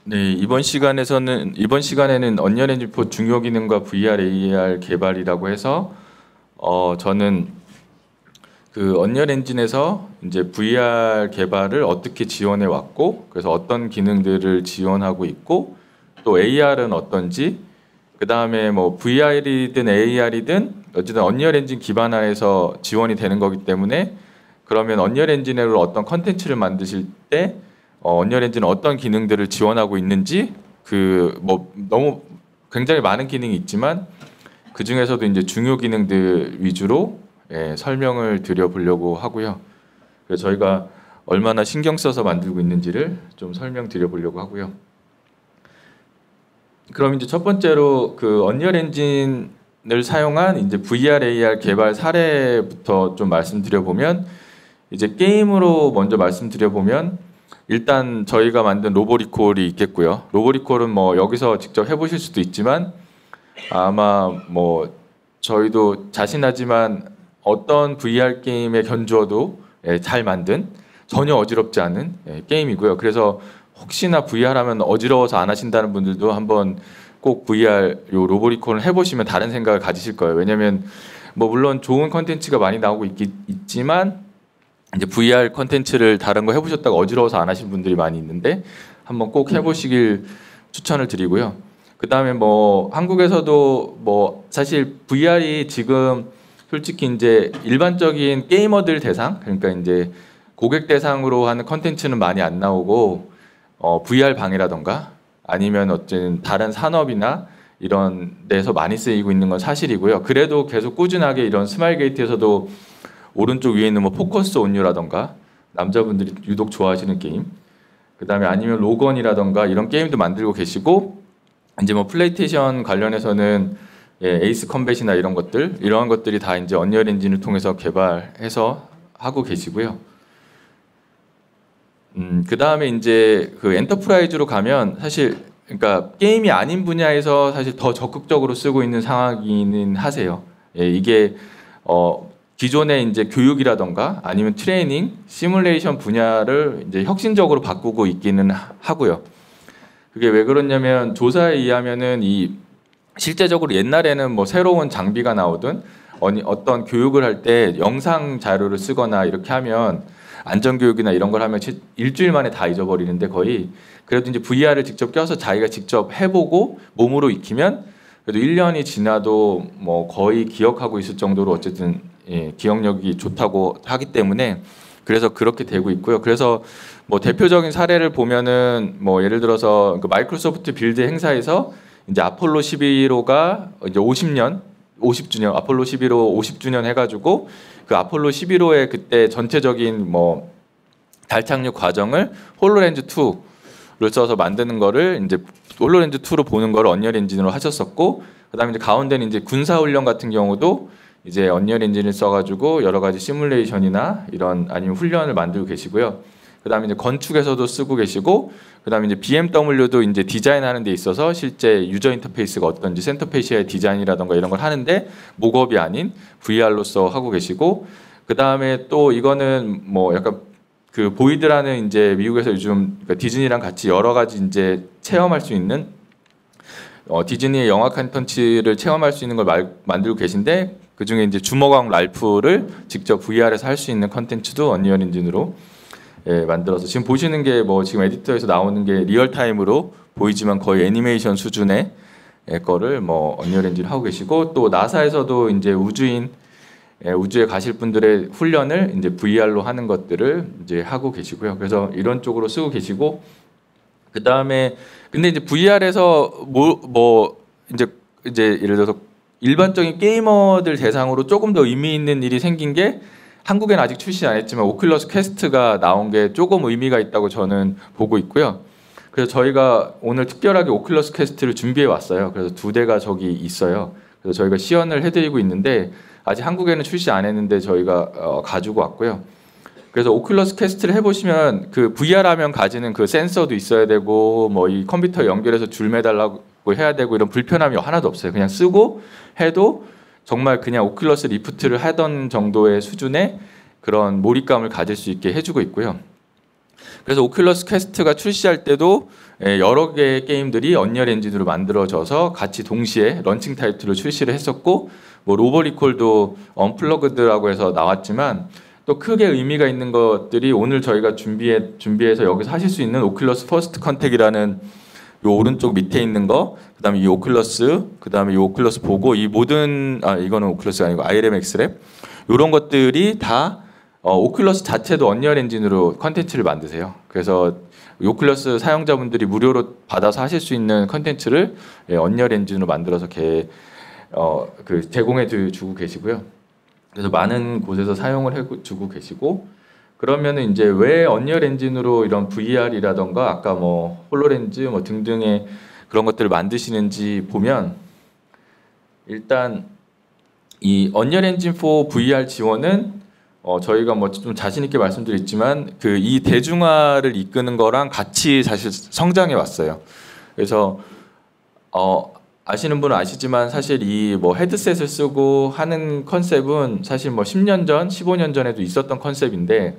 네, 이번 시간에는 언리얼 엔진 4 중요 기능과 VR, AR 개발이라고 해서 저는 그 언리얼 엔진에서 이제 VR 개발을 어떻게 지원해 왔고, 그래서 어떤 기능들을 지원하고 있고, 또 AR은 어떤지, 그 다음에 뭐 VR이든 AR이든 어쨌든 언리얼 엔진 기반하에서 지원이 되는 거기 때문에, 그러면 언리얼 엔진으로 어떤 컨텐츠를 만드실 때 언리얼 엔진은 어떤 기능들을 지원하고 있는지, 그 뭐 너무 굉장히 많은 기능이 있지만 그 중에서도 이제 중요 기능들 위주로 설명을 드려보려고 하고요. 그래서 저희가 얼마나 신경 써서 만들고 있는지를 좀 설명드려보려고 하고요. 그럼 이제 첫 번째로 그 언리얼 엔진을 사용한 이제 VR, AR 개발 사례부터 좀 말씀드려보면, 이제 게임으로 먼저 말씀드려보면, 일단 저희가 만든 로보리콜이 있겠고요. 로보리콜은 뭐 여기서 직접 해보실 수도 있지만 아마 뭐 저희도 자신하지만 어떤 VR 게임에 견주어도 잘 만든, 전혀 어지럽지 않은 게임이고요. 그래서 혹시나 VR 하면 어지러워서 안 하신다는 분들도 한번 꼭 VR 요 로보리콜을 해보시면 다른 생각을 가지실 거예요. 왜냐하면 뭐 물론 좋은 컨텐츠가 많이 나오고 있지만 이제 VR 컨텐츠를 다른 거 해보셨다가 어지러워서 안 하신 분들이 많이 있는데 한번 꼭 해보시길 추천을 드리고요. 그 다음에 뭐 한국에서도 뭐 사실 VR이 지금 솔직히 이제 일반적인 게이머들 대상, 그러니까 이제 고객 대상으로 하는 컨텐츠는 많이 안 나오고 VR 방이라던가 아니면 어쨌든 다른 산업이나 이런 데서 많이 쓰이고 있는 건 사실이고요. 그래도 계속 꾸준하게 이런 스마일 게이트에서도 오른쪽 위에 있는 뭐 포커스 온유라던가 남자분들이 유독 좋아하시는 게임, 그 다음에 아니면 로건이라던가 이런 게임도 만들고 계시고, 이제 뭐 플레이스테이션 관련해서는 에이스 컴뱃이나 이런 것들이 다 이제 언리얼 엔진을 통해서 개발해서 하고 계시고요. 그 다음에 이제 그 엔터프라이즈로 가면 사실 그러니까 게임이 아닌 분야에서 사실 더 적극적으로 쓰고 있는 상황이긴 하세요. 이게 기존의 이제 교육이라던가 아니면 트레이닝, 시뮬레이션 분야를 이제 혁신적으로 바꾸고 있기는 하고요. 그게 왜 그러냐면 조사에 의하면은 이 실제적으로 옛날에는 뭐 새로운 장비가 나오든 어떤 교육을 할 때 영상 자료를 쓰거나 이렇게 하면 안전교육이나 이런 걸 하면 일주일 만에 다 잊어버리는데, 거의 그래도 이제 VR을 직접 껴서 자기가 직접 해보고 몸으로 익히면 그래도 1년이 지나도 뭐 거의 기억하고 있을 정도로 어쨌든 기억력이 좋다고 하기 때문에 그래서 그렇게 되고 있고요. 그래서 뭐 대표적인 사례를 보면은 뭐 예를 들어서 그 마이크로소프트 빌드 행사에서 이제 아폴로 11호가 이제 50주년 아폴로 11호 50주년 해가지고 그 아폴로 11호의 그때 전체적인 뭐 달 착륙 과정을 홀로렌즈 2를 써서 만드는 거를 이제 홀로렌즈 2로 보는 거를 언리얼 엔진으로 하셨었고, 그다음에 이제 가운데는 이제 군사 훈련 같은 경우도 이제 언리얼 엔진을 써가지고 여러 가지 시뮬레이션이나 이런 아니면 훈련을 만들고 계시고요. 그다음에 이제 건축에서도 쓰고 계시고, 그다음에 이제 BMW도 이제 디자인하는 데 있어서 실제 유저 인터페이스가 어떤지 센터페시아의 디자인이라던가 이런 걸 하는데 목업이 아닌 VR로서 하고 계시고, 그다음에 또 이거는 뭐 약간 그 보이드라는 이제 미국에서 요즘 그러니까 디즈니랑 같이 여러 가지 이제 체험할 수 있는 디즈니의 영화 컨텐츠를 체험할 수 있는 걸 만들고 계신데, 그 중에 이제 주먹왕 랄프를 직접 VR에서 할 수 있는 컨텐츠도 언리얼 엔진으로 만들어서 지금 보시는 게 뭐 지금 에디터에서 나오는 게 리얼타임으로 보이지만 거의 애니메이션 수준의 거를 뭐 언리얼 엔진 하고 계시고, 또 나사에서도 이제 우주에 가실 분들의 훈련을 이제 VR로 하는 것들을 이제 하고 계시고요. 그래서 이런 쪽으로 쓰고 계시고, 그 다음에 근데 이제 VR에서 뭐 이제 예를 들어서 일반적인 게이머들 대상으로 조금 더 의미 있는 일이 생긴 게, 한국에는 아직 출시 안 했지만 오큘러스 퀘스트가 나온 게 조금 의미가 있다고 저는 보고 있고요. 그래서 저희가 오늘 특별하게 오큘러스 퀘스트를 준비해 왔어요. 그래서 2대가 저기 있어요. 그래서 저희가 시연을 해드리고 있는데 아직 한국에는 출시 안 했는데 저희가 가지고 왔고요. 그래서 오큘러스 퀘스트를 해보시면 그 VR 하면 가지는 그 센서도 있어야 되고 뭐 이 컴퓨터 연결해서 줄 매달라고 해야 되고 이런 불편함이 하나도 없어요. 그냥 쓰고 해도 정말 그냥 오큘러스 리프트를 하던 정도의 수준의 그런 몰입감을 가질 수 있게 해주고 있고요. 그래서 오큘러스 퀘스트가 출시할 때도 여러 개의 게임들이 언리얼 엔진으로 만들어져서 같이 동시에 런칭 타이틀로 출시를 했었고, 뭐 로보리콜도 언플러그드라고 해서 나왔지만 또 크게 의미가 있는 것들이 오늘 저희가 준비해서 여기서 하실 수 있는 오큘러스 퍼스트 컨택이라는 요 오른쪽 밑에 있는 거, 그다음에 이 오큘러스, 그다음에 이 오큘러스 보고, 이 모든 이거는 오큘러스가 아니고 ILM 엑스랩, 이런 것들이 다 오큘러스 자체도 언리얼 엔진으로 컨텐츠를 만드세요. 그래서 오큘러스 사용자분들이 무료로 받아서 하실 수 있는 컨텐츠를 언리얼 엔진으로 만들어서 제공해 주고 계시고요. 그래서 많은 곳에서 사용을 해주고 계시고, 그러면은 이제 왜 언리얼 엔진으로 이런 VR이라던가 아까 뭐 홀로렌즈 뭐 등등의 그런 것들을 만드시는지 보면, 일단 이 언리얼 엔진 4 VR 지원은 저희가 뭐 좀 자신 있게 말씀드렸지만 이 대중화를 이끄는 거랑 같이 사실 성장해 왔어요. 그래서 아시는 분은 아시지만 사실 이 뭐 헤드셋을 쓰고 하는 컨셉은 사실 뭐 10년 전, 15년 전에도 있었던 컨셉인데,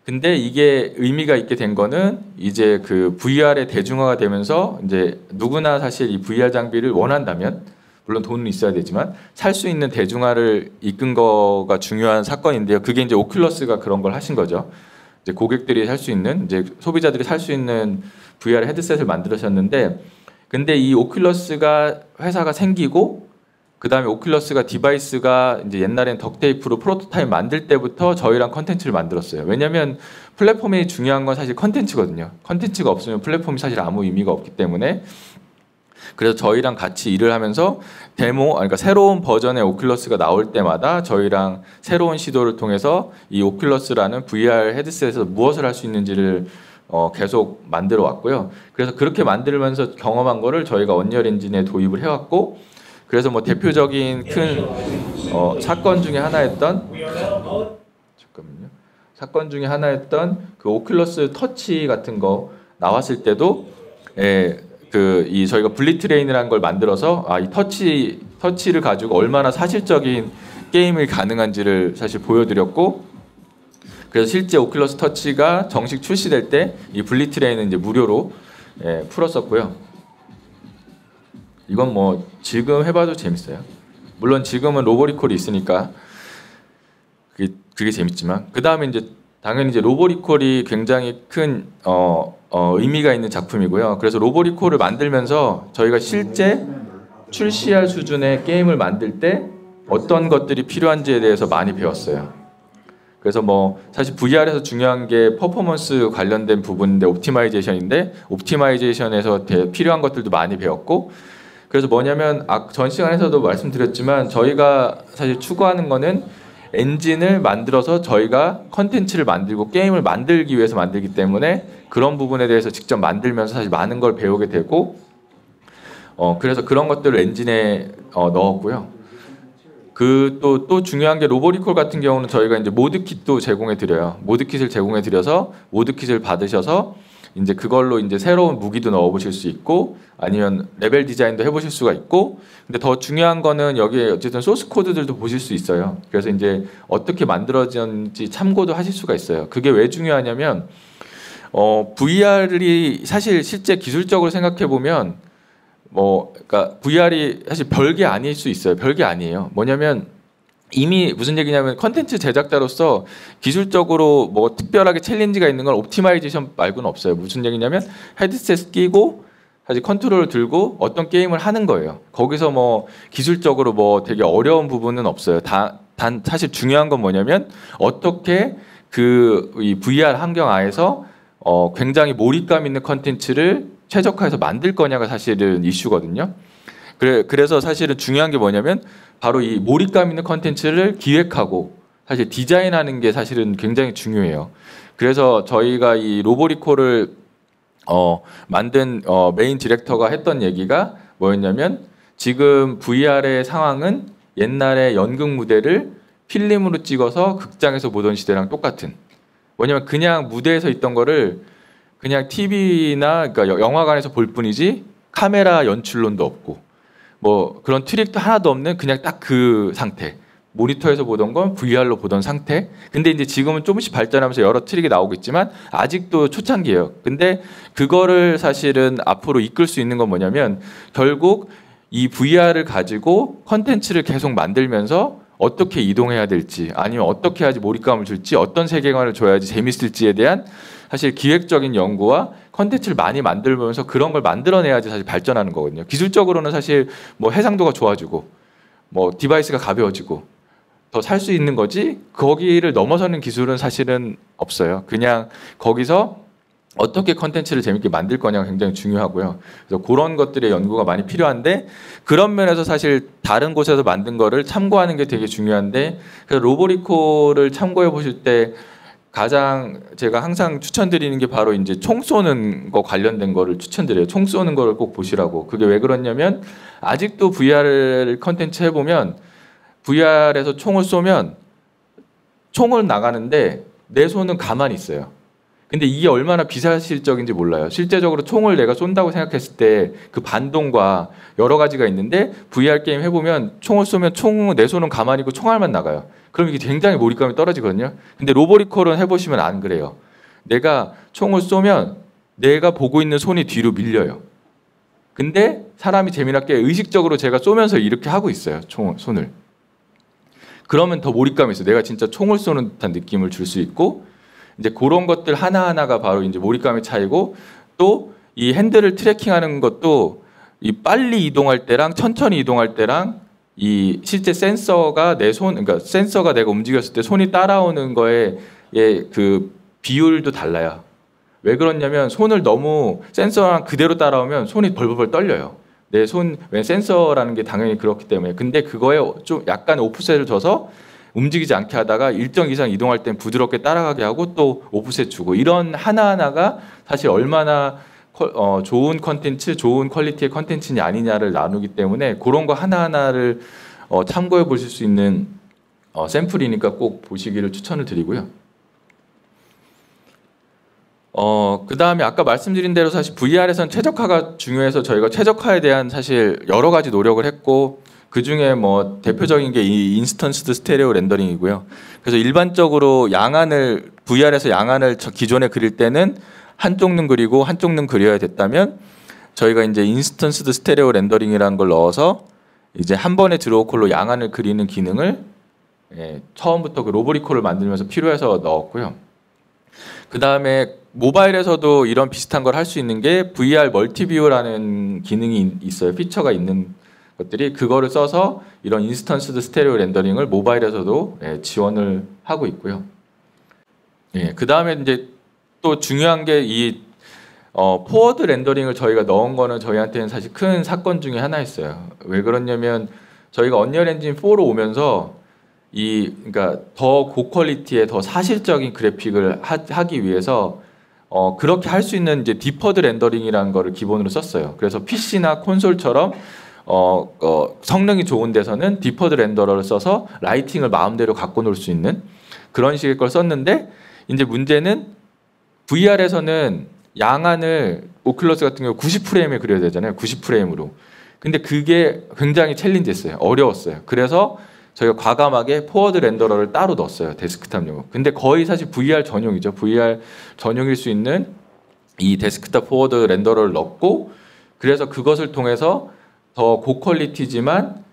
근데 이게 의미가 있게 된 거는 이제 그 VR의 대중화가 되면서 이제 누구나 사실 이 VR 장비를 원한다면, 물론 돈은 있어야 되지만 살 수 있는 대중화를 이끈 거가 중요한 사건인데요. 그게 이제 오큘러스가 그런 걸 하신 거죠. 이제 고객들이 살 수 있는, 이제 소비자들이 살 수 있는 VR 헤드셋을 만들으셨는데, 근데 이 오큘러스가 회사가 생기고, 그 다음에 오큘러스가 디바이스가 이제 옛날엔 덕테이프로 프로토타입 만들 때부터 저희랑 컨텐츠를 만들었어요. 왜냐하면 플랫폼이 중요한 건 사실 컨텐츠거든요. 컨텐츠가 없으면 플랫폼이 사실 아무 의미가 없기 때문에, 그래서 저희랑 같이 일을 하면서 그러니까 새로운 버전의 오큘러스가 나올 때마다 저희랑 새로운 시도를 통해서 이 오큘러스라는 VR 헤드셋에서 무엇을 할 수 있는지를 계속 만들어 왔고요. 그래서 그렇게 만들면서 경험한 거를 저희가 언리얼 엔진에 도입을 해왔고, 그래서 뭐 대표적인 큰 사건 중에 하나였던 그 오큘러스 터치 같은 거 나왔을 때도 저희가 블리트레인이라는 걸 만들어서 이 터치를 가지고 얼마나 사실적인 게임이 가능한지를 사실 보여드렸고, 그래서 실제 오큘러스 터치가 정식 출시될 때 이 블리트레인은 이제 무료로 풀었었고요. 이건 뭐 지금 해봐도 재밌어요. 물론 지금은 로보리콜이 있으니까 그게 재밌지만, 그 다음에 이제 당연히 이제 로보리콜이 굉장히 큰 의미가 있는 작품이고요. 그래서 로보리콜을 만들면서 저희가 실제 출시할 수준의 게임을 만들 때 어떤 것들이 필요한지에 대해서 많이 배웠어요. 그래서 뭐 사실 VR에서 중요한 게 퍼포먼스 관련된 부분인데 옵티마이제이션에서 필요한 것들도 많이 배웠고, 그래서 뭐냐면 전 시간에서도 말씀드렸지만 저희가 사실 추구하는 거는 엔진을 만들어서 저희가 컨텐츠를 만들고 게임을 만들기 위해서 만들기 때문에 그런 부분에 대해서 직접 만들면서 사실 많은 걸 배우게 되고, 그래서 그런 것들을 엔진에 넣었고요. 또 중요한 게 로보리콜 같은 경우는 저희가 이제 모드킷도 제공해 드려요. 모드킷을 제공해 드려서 모드킷을 받으셔서 이제 그걸로 이제 새로운 무기도 넣어보실 수 있고, 아니면 레벨 디자인도 해보실 수가 있고, 근데 더 중요한 거는 여기에 어쨌든 소스 코드들도 보실 수 있어요. 그래서 이제 어떻게 만들어졌는지 참고도 하실 수가 있어요. 그게 왜 중요하냐면 VR이 사실 실제 기술적으로 생각해 보면 그러니까 VR이 사실 별게 아닐 수 있어요. 별게 아니에요. 뭐냐면 이미 무슨 얘기냐면 컨텐츠 제작자로서 기술적으로 뭐 특별하게 챌린지가 있는 건 옵티마이제이션 말고는 없어요. 무슨 얘기냐면 헤드셋 끼고 사실 컨트롤을 들고 어떤 게임을 하는 거예요. 거기서 뭐 기술적으로 뭐 되게 어려운 부분은 없어요. 단 사실 중요한 건 뭐냐면 어떻게 이 VR 환경 하에서 굉장히 몰입감 있는 컨텐츠를 최적화해서 만들 거냐가 사실은 이슈거든요. 그래서 사실은 중요한 게 뭐냐면 바로 이 몰입감 있는 컨텐츠를 기획하고 사실 디자인하는 게 사실은 굉장히 중요해요. 그래서 저희가 이 로보리콜을 만든 메인 디렉터가 했던 얘기가 뭐였냐면, 지금 VR의 상황은 옛날에 연극 무대를 필름으로 찍어서 극장에서 보던 시대랑 똑같은, 뭐냐면 그냥 무대에서 있던 거를 그냥 TV나 그러니까 영화관에서 볼 뿐이지 카메라 연출론도 없고 뭐 그런 트릭도 하나도 없는 그냥 딱 그 상태. 모니터에서 보던 건 VR로 보던 상태. 근데 이제 지금은 조금씩 발전하면서 여러 트릭이 나오고 있지만 아직도 초창기예요. 근데 그거를 사실은 앞으로 이끌 수 있는 건 뭐냐면 결국 이 VR을 가지고 컨텐츠를 계속 만들면서 어떻게 이동해야 될지 아니면 어떻게 해야지 몰입감을 줄지 어떤 세계관을 줘야지 재밌을지에 대한 사실 기획적인 연구와 컨텐츠를 많이 만들면서 그런 걸 만들어내야지 사실 발전하는 거거든요. 기술적으로는 사실 뭐 해상도가 좋아지고 뭐 디바이스가 가벼워지고 더 살 수 있는 거지 거기를 넘어서는 기술은 사실은 없어요. 그냥 거기서 어떻게 컨텐츠를 재밌게 만들 거냐가 굉장히 중요하고요. 그래서 그런 것들의 연구가 많이 필요한데 그런 면에서 사실 다른 곳에서 만든 거를 참고하는 게 되게 중요한데 그래서 로보리콜을 참고해 보실 때 가장 제가 항상 추천드리는 게 바로 이제 총 쏘는 거 관련된 거를 추천드려요. 총 쏘는 거를 꼭 보시라고. 그게 왜 그러냐면 아직도 VR 컨텐츠 해보면 VR에서 총을 쏘면 총을 나가는데 내 손은 가만히 있어요. 근데 이게 얼마나 비사실적인지 몰라요. 실제적으로 총을 내가 쏜다고 생각했을 때 그 반동과 여러 가지가 있는데 VR 게임 해보면 총을 쏘면 내 손은 가만히 있고 총알만 나가요. 그럼 이게 굉장히 몰입감이 떨어지거든요. 근데 로보리콜은 해보시면 안 그래요. 내가 총을 쏘면 내가 보고 있는 손이 뒤로 밀려요. 근데 사람이 재미나게 의식적으로 제가 쏘면서 이렇게 하고 있어요. 손을. 그러면 더 몰입감이 있어요. 내가 진짜 총을 쏘는 듯한 느낌을 줄 수 있고 이제 그런 것들 하나하나가 바로 이제 몰입감의 차이고 또 이 핸들을 트래킹하는 것도 이 빨리 이동할 때랑 천천히 이동할 때랑 이 실제 센서가 그러니까 센서가 내가 움직였을 때 손이 따라오는 거에 그 비율도 달라요. 왜 그러냐면 손을 너무 센서랑 그대로 따라오면 손이 벌벌 떨려요. 내 손, 왜 센서라는 게 당연히 그렇기 때문에. 근데 그거에 좀 약간 오프셋을 줘서 움직이지 않게 하다가 일정 이상 이동할 땐 부드럽게 따라가게 하고 또 오프셋 주고 이런 하나하나가 사실 얼마나 좋은 컨텐츠, 좋은 퀄리티의 컨텐츠냐 아니냐를 나누기 때문에 그런 거 하나하나를 참고해 보실 수 있는 샘플이니까 꼭 보시기를 추천을 드리고요. 그 다음에 아까 말씀드린 대로 사실 VR에서는 최적화가 중요해서 저희가 최적화에 대한 사실 여러 가지 노력을 했고 그 중에 뭐 대표적인 게 이 인스턴스드 스테레오 렌더링이고요. 그래서 일반적으로 VR에서 양안을 기존에 그릴 때는 한쪽 눈 그리고 한쪽 눈 그려야 됐다면 저희가 이제 인스턴스드 스테레오 렌더링이라는 걸 넣어서 이제 한 번에 드로우 콜로 양안을 그리는 기능을 처음부터 그 로보리콜을 만들면서 필요해서 넣었고요. 그 다음에 모바일에서도 이런 비슷한 걸 할 수 있는 게 VR 멀티뷰라는 기능이 있어요. 피처가 있는 것들이 그거를 써서 이런 인스턴스드 스테레오 렌더링을 모바일에서도 지원을 하고 있고요. 그 다음에 이제 또 중요한 게 이 포워드 렌더링을 저희가 넣은 거는 저희한테는 사실 큰 사건 중에 하나였어요. 왜 그러냐면 저희가 언리얼 엔진 4로 오면서 그러니까 더 고퀄리티의 더 사실적인 그래픽을 하기 위해서 그렇게 할 수 있는 이제 디퍼드 렌더링이라는 거를 기본으로 썼어요. 그래서 PC나 콘솔처럼 성능이 좋은 데서는 디퍼드 렌더러를 써서 라이팅을 마음대로 갖고 놀 수 있는 그런 식의 걸 썼는데 이제 문제는 VR에서는 양안을 오큘러스 같은 경우 90프레임에 그려야 되잖아요. 90프레임으로. 근데 그게 굉장히 챌린지했어요. 어려웠어요. 그래서 저희가 과감하게 포워드 렌더러를 따로 넣었어요. 데스크탑용으로. 근데 거의 사실 VR 전용이죠. VR 전용일 수 있는 이 데스크탑 포워드 렌더러를 넣고 그래서 그것을 통해서 더 고퀄리티지만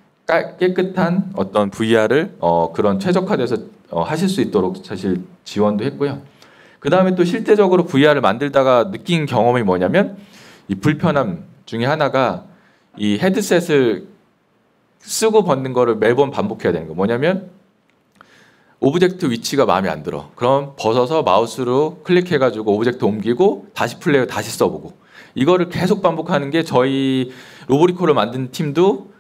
깨끗한 어떤 VR을 그런 최적화돼서 하실 수 있도록 사실 지원도 했고요. 그 다음에 또 실제적으로 VR을 만들다가 느낀 경험이 뭐냐면 이 불편함 중에 하나가 이 헤드셋을 쓰고 벗는 거를 매번 반복해야 되는 거. 뭐냐면 오브젝트 위치가 마음에 안 들어. 그럼 벗어서 마우스로 클릭해가지고 오브젝트 옮기고 다시 플레이어 다시 써보고 이거를 계속 반복하는 게 저희 로보리콜을 만든 팀도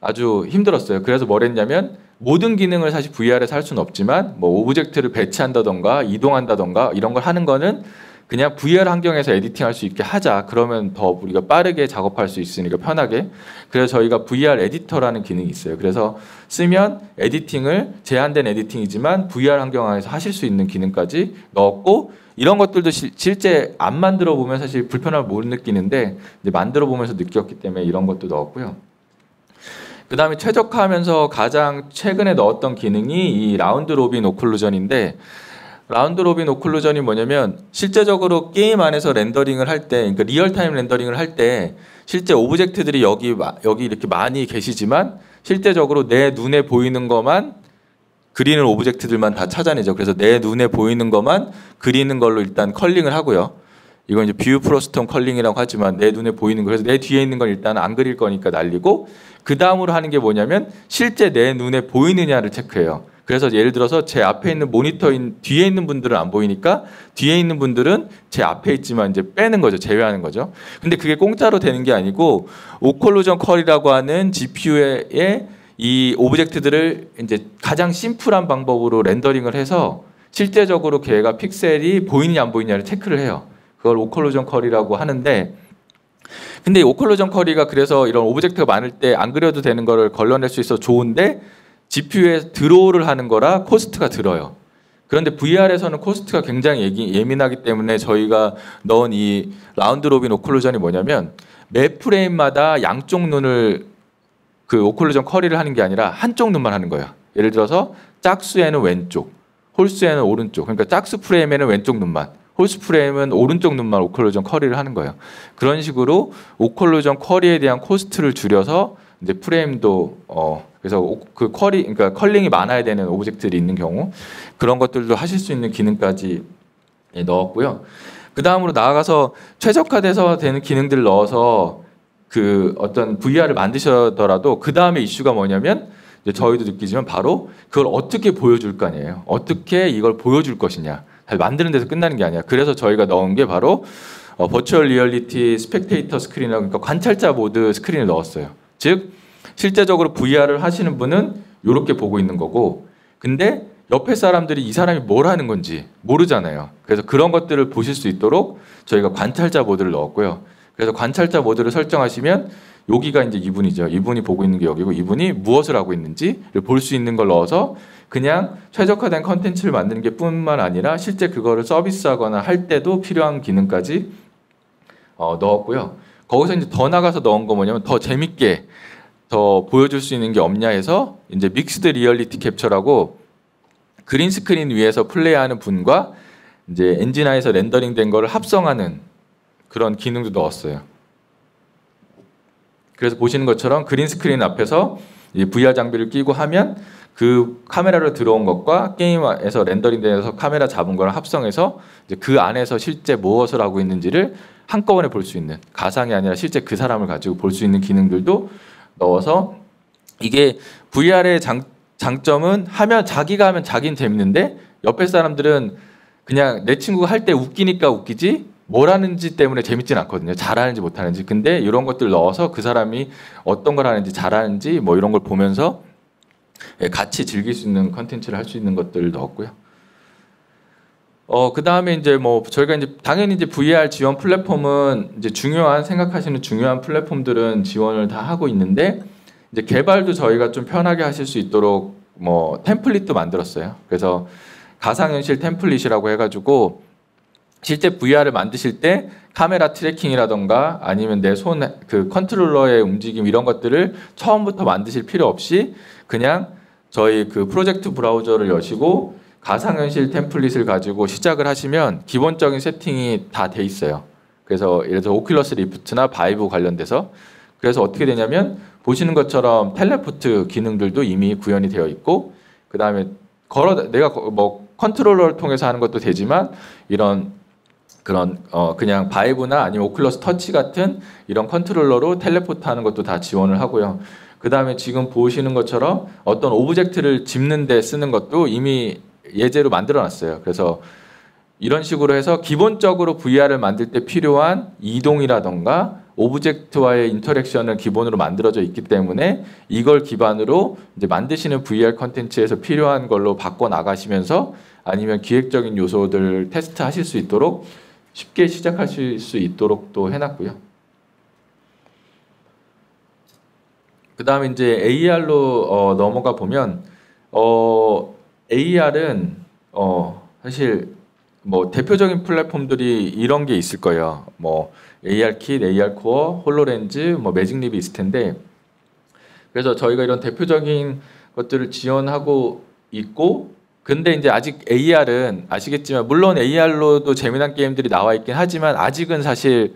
아주 힘들었어요. 그래서 뭘 했냐면 모든 기능을 사실 VR에서 할 수는 없지만 뭐 오브젝트를 배치한다던가 이동한다던가 이런 걸 하는 거는 그냥 VR 환경에서 에디팅할 수 있게 하자. 그러면 더 우리가 빠르게 작업할 수 있으니까 편하게. 그래서 저희가 VR 에디터라는 기능이 있어요. 그래서 쓰면 에디팅을 제한된 에디팅이지만 VR 환경 안에서 하실 수 있는 기능까지 넣었고 이런 것들도 실제 안 만들어 보면 사실 불편함을 못 느끼는데 이제 만들어 보면서 느꼈기 때문에 이런 것도 넣었고요. 그다음에 최적화하면서 가장 최근에 넣었던 기능이 이 라운드 로빈 오클루전인데, 라운드 로빈 오클루전이 뭐냐면 실제적으로 게임 안에서 렌더링을 할 때, 그러니까 리얼타임 렌더링을 할 때 실제 오브젝트들이 여기 이렇게 많이 계시지만 실제적으로 내 눈에 보이는 것만 그리는 오브젝트들만 다 찾아내죠. 그래서 내 눈에 보이는 것만 그리는 걸로 일단 컬링을 하고요. 이건 이제 뷰 프로스톰 컬링이라고 하지만 내 눈에 보이는 거, 그래서 내 뒤에 있는 건 일단 안 그릴 거니까 날리고, 그 다음으로 하는 게 뭐냐면 실제 내 눈에 보이느냐를 체크해요. 그래서 예를 들어서 제 앞에 있는 모니터인 뒤에 있는 분들은 안 보이니까 뒤에 있는 분들은 제 앞에 있지만 이제 빼는 거죠. 제외하는 거죠. 근데 그게 공짜로 되는 게 아니고 오컬루전 컬이라고 하는 GPU에 이 오브젝트들을 이제 가장 심플한 방법으로 렌더링을 해서 실제적으로 걔가 픽셀이 보이느냐 안 보이느냐를 체크를 해요. 그걸 오컬루전 컬이라고 하는데, 근데 이 오컬루전 컬이가 그래서 이런 오브젝트가 많을 때 안 그려도 되는 거를 걸러낼 수 있어 좋은데 GPU에 드로우를 하는 거라 코스트가 들어요. 그런데 VR에서는 코스트가 굉장히 예민하기 때문에 저희가 넣은 이 라운드 로빈 오클루전이 뭐냐면 매 프레임마다 양쪽 눈을 그 오클루전 커리를 하는 게 아니라 한쪽 눈만 하는 거예요. 예를 들어서 짝수에는 왼쪽, 홀수에는 오른쪽. 그러니까 짝수 프레임에는 왼쪽 눈만, 홀수 프레임은 오른쪽 눈만 오클루전 커리를 하는 거예요. 그런 식으로 오클루전 커리에 대한 코스트를 줄여서 이제 프레임도 그래서 그 컬이, 그러니까 컬링이 많아야 되는 오브젝트들이 있는 경우 그런 것들도 하실 수 있는 기능까지 넣었고요. 그 다음으로 나아가서 최적화돼서 되는 기능들을 넣어서 그 어떤 VR을 만드시더라도 그 다음에 이슈가 뭐냐면 이제 저희도 느끼지만 바로 그걸 어떻게 보여줄 거 아니에요. 어떻게 이걸 보여줄 것이냐. 잘 만드는 데서 끝나는 게 아니야. 그래서 저희가 넣은 게 바로 버추얼 리얼리티 스펙테이터 스크린이라고, 그러니까 관찰자 모드 스크린을 넣었어요. 즉 실제적으로 VR을 하시는 분은 이렇게 보고 있는 거고, 근데 옆에 사람들이 이 사람이 뭘 하는 건지 모르잖아요. 그래서 그런 것들을 보실 수 있도록 저희가 관찰자 모드를 넣었고요. 그래서 관찰자 모드를 설정하시면 여기가 이제 이분이죠. 이분이 보고 있는 게 여기고 이분이 무엇을 하고 있는지를 볼 수 있는 걸 넣어서 그냥 최적화된 컨텐츠를 만드는 게 뿐만 아니라 실제 그거를 서비스하거나 할 때도 필요한 기능까지 넣었고요. 거기서 이제 더 나가서 넣은 거 뭐냐면 더 재밌게 더 보여줄 수 있는 게 없냐 해서 이제 믹스드 리얼리티 캡처라고 그린 스크린 위에서 플레이하는 분과 이제 엔진하에서 렌더링 된 거를 합성하는 그런 기능도 넣었어요. 그래서 보시는 것처럼 그린 스크린 앞에서 VR 장비를 끼고 하면 그 카메라로 들어온 것과 게임에서 렌더링 돼서 카메라 잡은 거랑 합성해서 이제 그 안에서 실제 무엇을 하고 있는지를 한꺼번에 볼 수 있는, 가상이 아니라 실제 그 사람을 가지고 볼 수 있는 기능들도 넣어서, 이게 VR의 장점은 자기가 하면 자기는 재밌는데 옆에 사람들은 그냥 내 친구가 할 때 웃기니까 웃기지 뭘 하는지 때문에 재밌진 않거든요. 잘하는지 못하는지. 근데 이런 것들 넣어서 그 사람이 어떤 걸 하는지 잘하는지 뭐 이런 걸 보면서 같이 즐길 수 있는 컨텐츠를 할 수 있는 것들을 넣었고요. 그 다음에 이제 뭐 저희가 이제 당연히 이제 VR 지원 플랫폼은 이제 생각하시는 중요한 플랫폼들은 지원을 다 하고 있는데, 이제 개발도 저희가 좀 편하게 하실 수 있도록 뭐 템플릿도 만들었어요. 그래서 가상현실 템플릿이라고 해가지고 실제 VR을 만드실 때 카메라 트래킹이라던가 아니면 내 손 그 컨트롤러의 움직임 이런 것들을 처음부터 만드실 필요 없이 그냥 저희 그 프로젝트 브라우저를 여시고 가상현실 템플릿을 가지고 시작을 하시면 기본적인 세팅이 다 돼 있어요. 그래서 예를 들어 오큘러스 리프트나 바이브 관련돼서, 그래서 어떻게 되냐면 보시는 것처럼 텔레포트 기능들도 이미 구현이 되어 있고, 그 다음에 내가 뭐 컨트롤러를 통해서 하는 것도 되지만 이런 그런 그냥 바이브나 아니면 오큘러스 터치 같은 이런 컨트롤러로 텔레포트 하는 것도 다 지원을 하고요. 그 다음에 지금 보시는 것처럼 어떤 오브젝트를 짚는 데 쓰는 것도 이미 예제로 만들어 놨어요. 그래서 이런 식으로 해서 기본적으로 VR을 만들 때 필요한 이동이라던가 오브젝트와의 인터랙션을 기본으로 만들어져 있기 때문에 이걸 기반으로 이제 만드시는 VR 컨텐츠에서 필요한 걸로 바꿔 나가시면서 아니면 기획적인 요소들 테스트 하실 수 있도록 쉽게 시작하실 수 있도록 또 해놨고요. 그 다음에 이제 AR로 넘어가 보면 AR은 사실 뭐 대표적인 플랫폼들이 이런 게 있을 거예요. 뭐 AR 킷, AR 코어, 홀로렌즈, 뭐 매직립이 있을 텐데, 그래서 저희가 이런 대표적인 것들을 지원하고 있고, 근데 이제 아직 AR은 아시겠지만, 물론 AR로도 재미난 게임들이 나와 있긴 하지만 아직은 사실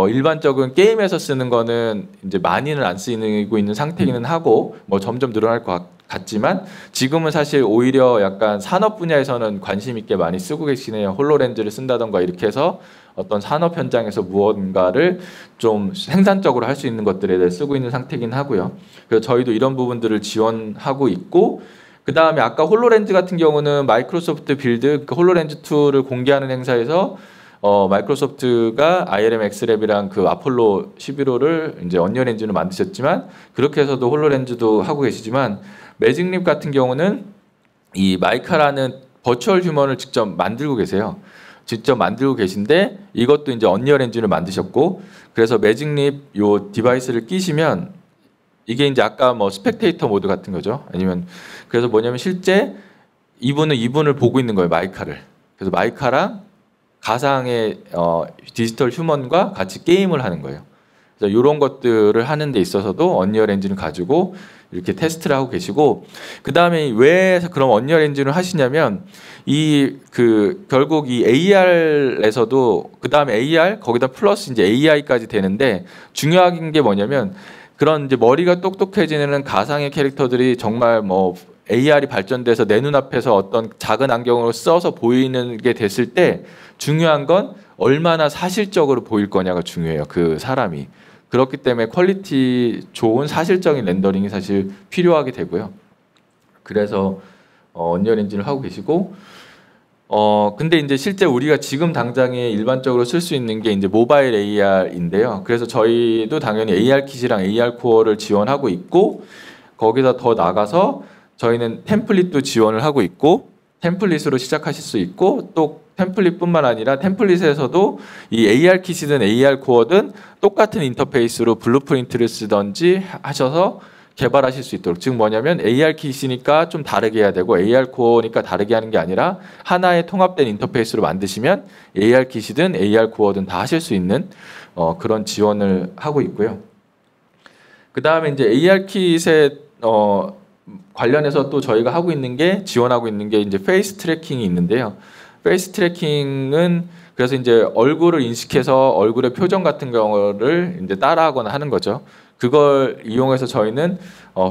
일반적인 게임에서 쓰는 거는 이제 많이는 안 쓰이고 있는 상태기는 하고, 뭐 점점 늘어날 것 같지만 지금은 사실 오히려 약간 산업 분야에서는 관심 있게 많이 쓰고 계시네요. 홀로렌즈를 쓴다던가 이렇게 해서 어떤 산업 현장에서 무언가를 좀 생산적으로 할 수 있는 것들에 대해 쓰고 있는 상태긴 하고요. 그래서 저희도 이런 부분들을 지원하고 있고, 그 다음에 아까 홀로렌즈 같은 경우는 마이크로소프트 빌드, 그 홀로렌즈 2를 공개하는 행사에서 마이크로소프트가 ILM 엑스랩이랑 그 아폴로 11호를 이제 언리얼 엔진을 만드셨지만, 그렇게 해서도 홀로렌즈도 하고 계시지만, 매직립 같은 경우는 이 마이카라는 버추얼 휴먼을 직접 만들고 계세요. 직접 만들고 계신데 이것도 이제 언리얼 엔진을 만드셨고, 그래서 매직립 요 디바이스를 끼시면 이게 이제 아까 뭐 스펙테이터 모드 같은 거죠. 아니면 그래서 뭐냐면 실제 이분을 보고 있는 거예요, 마이카를. 그래서 마이카랑 가상의 디지털 휴먼과 같이 게임을 하는 거예요. 그래서 이런 것들을 하는 데 있어서도 언리얼 엔진을 가지고 이렇게 테스트를 하고 계시고, 그 다음에 왜 그럼 언리얼 엔진을 하시냐면 결국 이 AR에서도 그 다음에 AR 거기다 플러스 이제 AI까지 되는데, 중요한 게 뭐냐면 그런 이제 머리가 똑똑해지는 가상의 캐릭터들이 정말 뭐 AR이 발전돼서 내 눈앞에서 어떤 작은 안경으로 써서 보이는 게 됐을 때 중요한 건 얼마나 사실적으로 보일 거냐가 중요해요. 그 사람이. 그렇기 때문에 퀄리티 좋은 사실적인 렌더링이 사실 필요하게 되고요. 그래서 언리얼 엔진을 하고 계시고, 근데 이제 실제 우리가 지금 당장에 일반적으로 쓸 수 있는 게 이제 모바일 AR인데요. 그래서 저희도 당연히 AR킷이랑 AR코어를 지원하고 있고, 거기다 더 나가서 저희는 템플릿도 지원을 하고 있고, 템플릿으로 시작하실 수 있고, 또 템플릿뿐만 아니라 템플릿에서도 이 AR킷이든 AR코어든 똑같은 인터페이스로 블루프린트를 쓰던지 하셔서 개발하실 수 있도록, 즉 뭐냐면 AR킷이니까 좀 다르게 해야 되고 AR코어니까 다르게 하는 게 아니라 하나의 통합된 인터페이스로 만드시면 AR킷이든 AR코어든 다 하실 수 있는 그런 지원을 하고 있고요. 그 다음에 이제 AR킷에 관련해서 또 저희가 하고 있는 게, 지원하고 있는 게 이제 페이스 트래킹이 있는데요. 페이스 트래킹은 그래서 이제 얼굴을 인식해서 얼굴의 표정 같은 경우를 이제 따라하거나 하는 거죠. 그걸 이용해서 저희는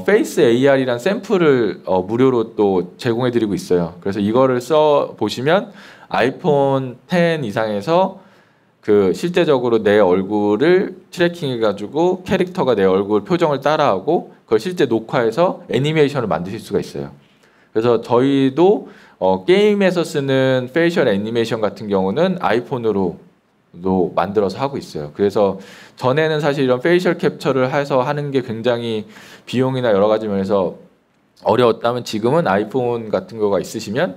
페이스 AR이란 샘플을 무료로 또 제공해 드리고 있어요. 그래서 이거를 써 보시면 아이폰 10 이상에서 그 실제적으로 내 얼굴을 트래킹해 가지고 캐릭터가 내 얼굴 표정을 따라하고 그걸 실제 녹화해서 애니메이션을 만드실 수가 있어요. 그래서 저희도 게임에서 쓰는 페이셜 애니메이션 같은 경우는 아이폰으로도 만들어서 하고 있어요. 그래서 전에는 사실 이런 페이셜 캡처를 해서 하는 게 굉장히 비용이나 여러 가지 면에서 어려웠다면, 지금은 아이폰 같은 거가 있으시면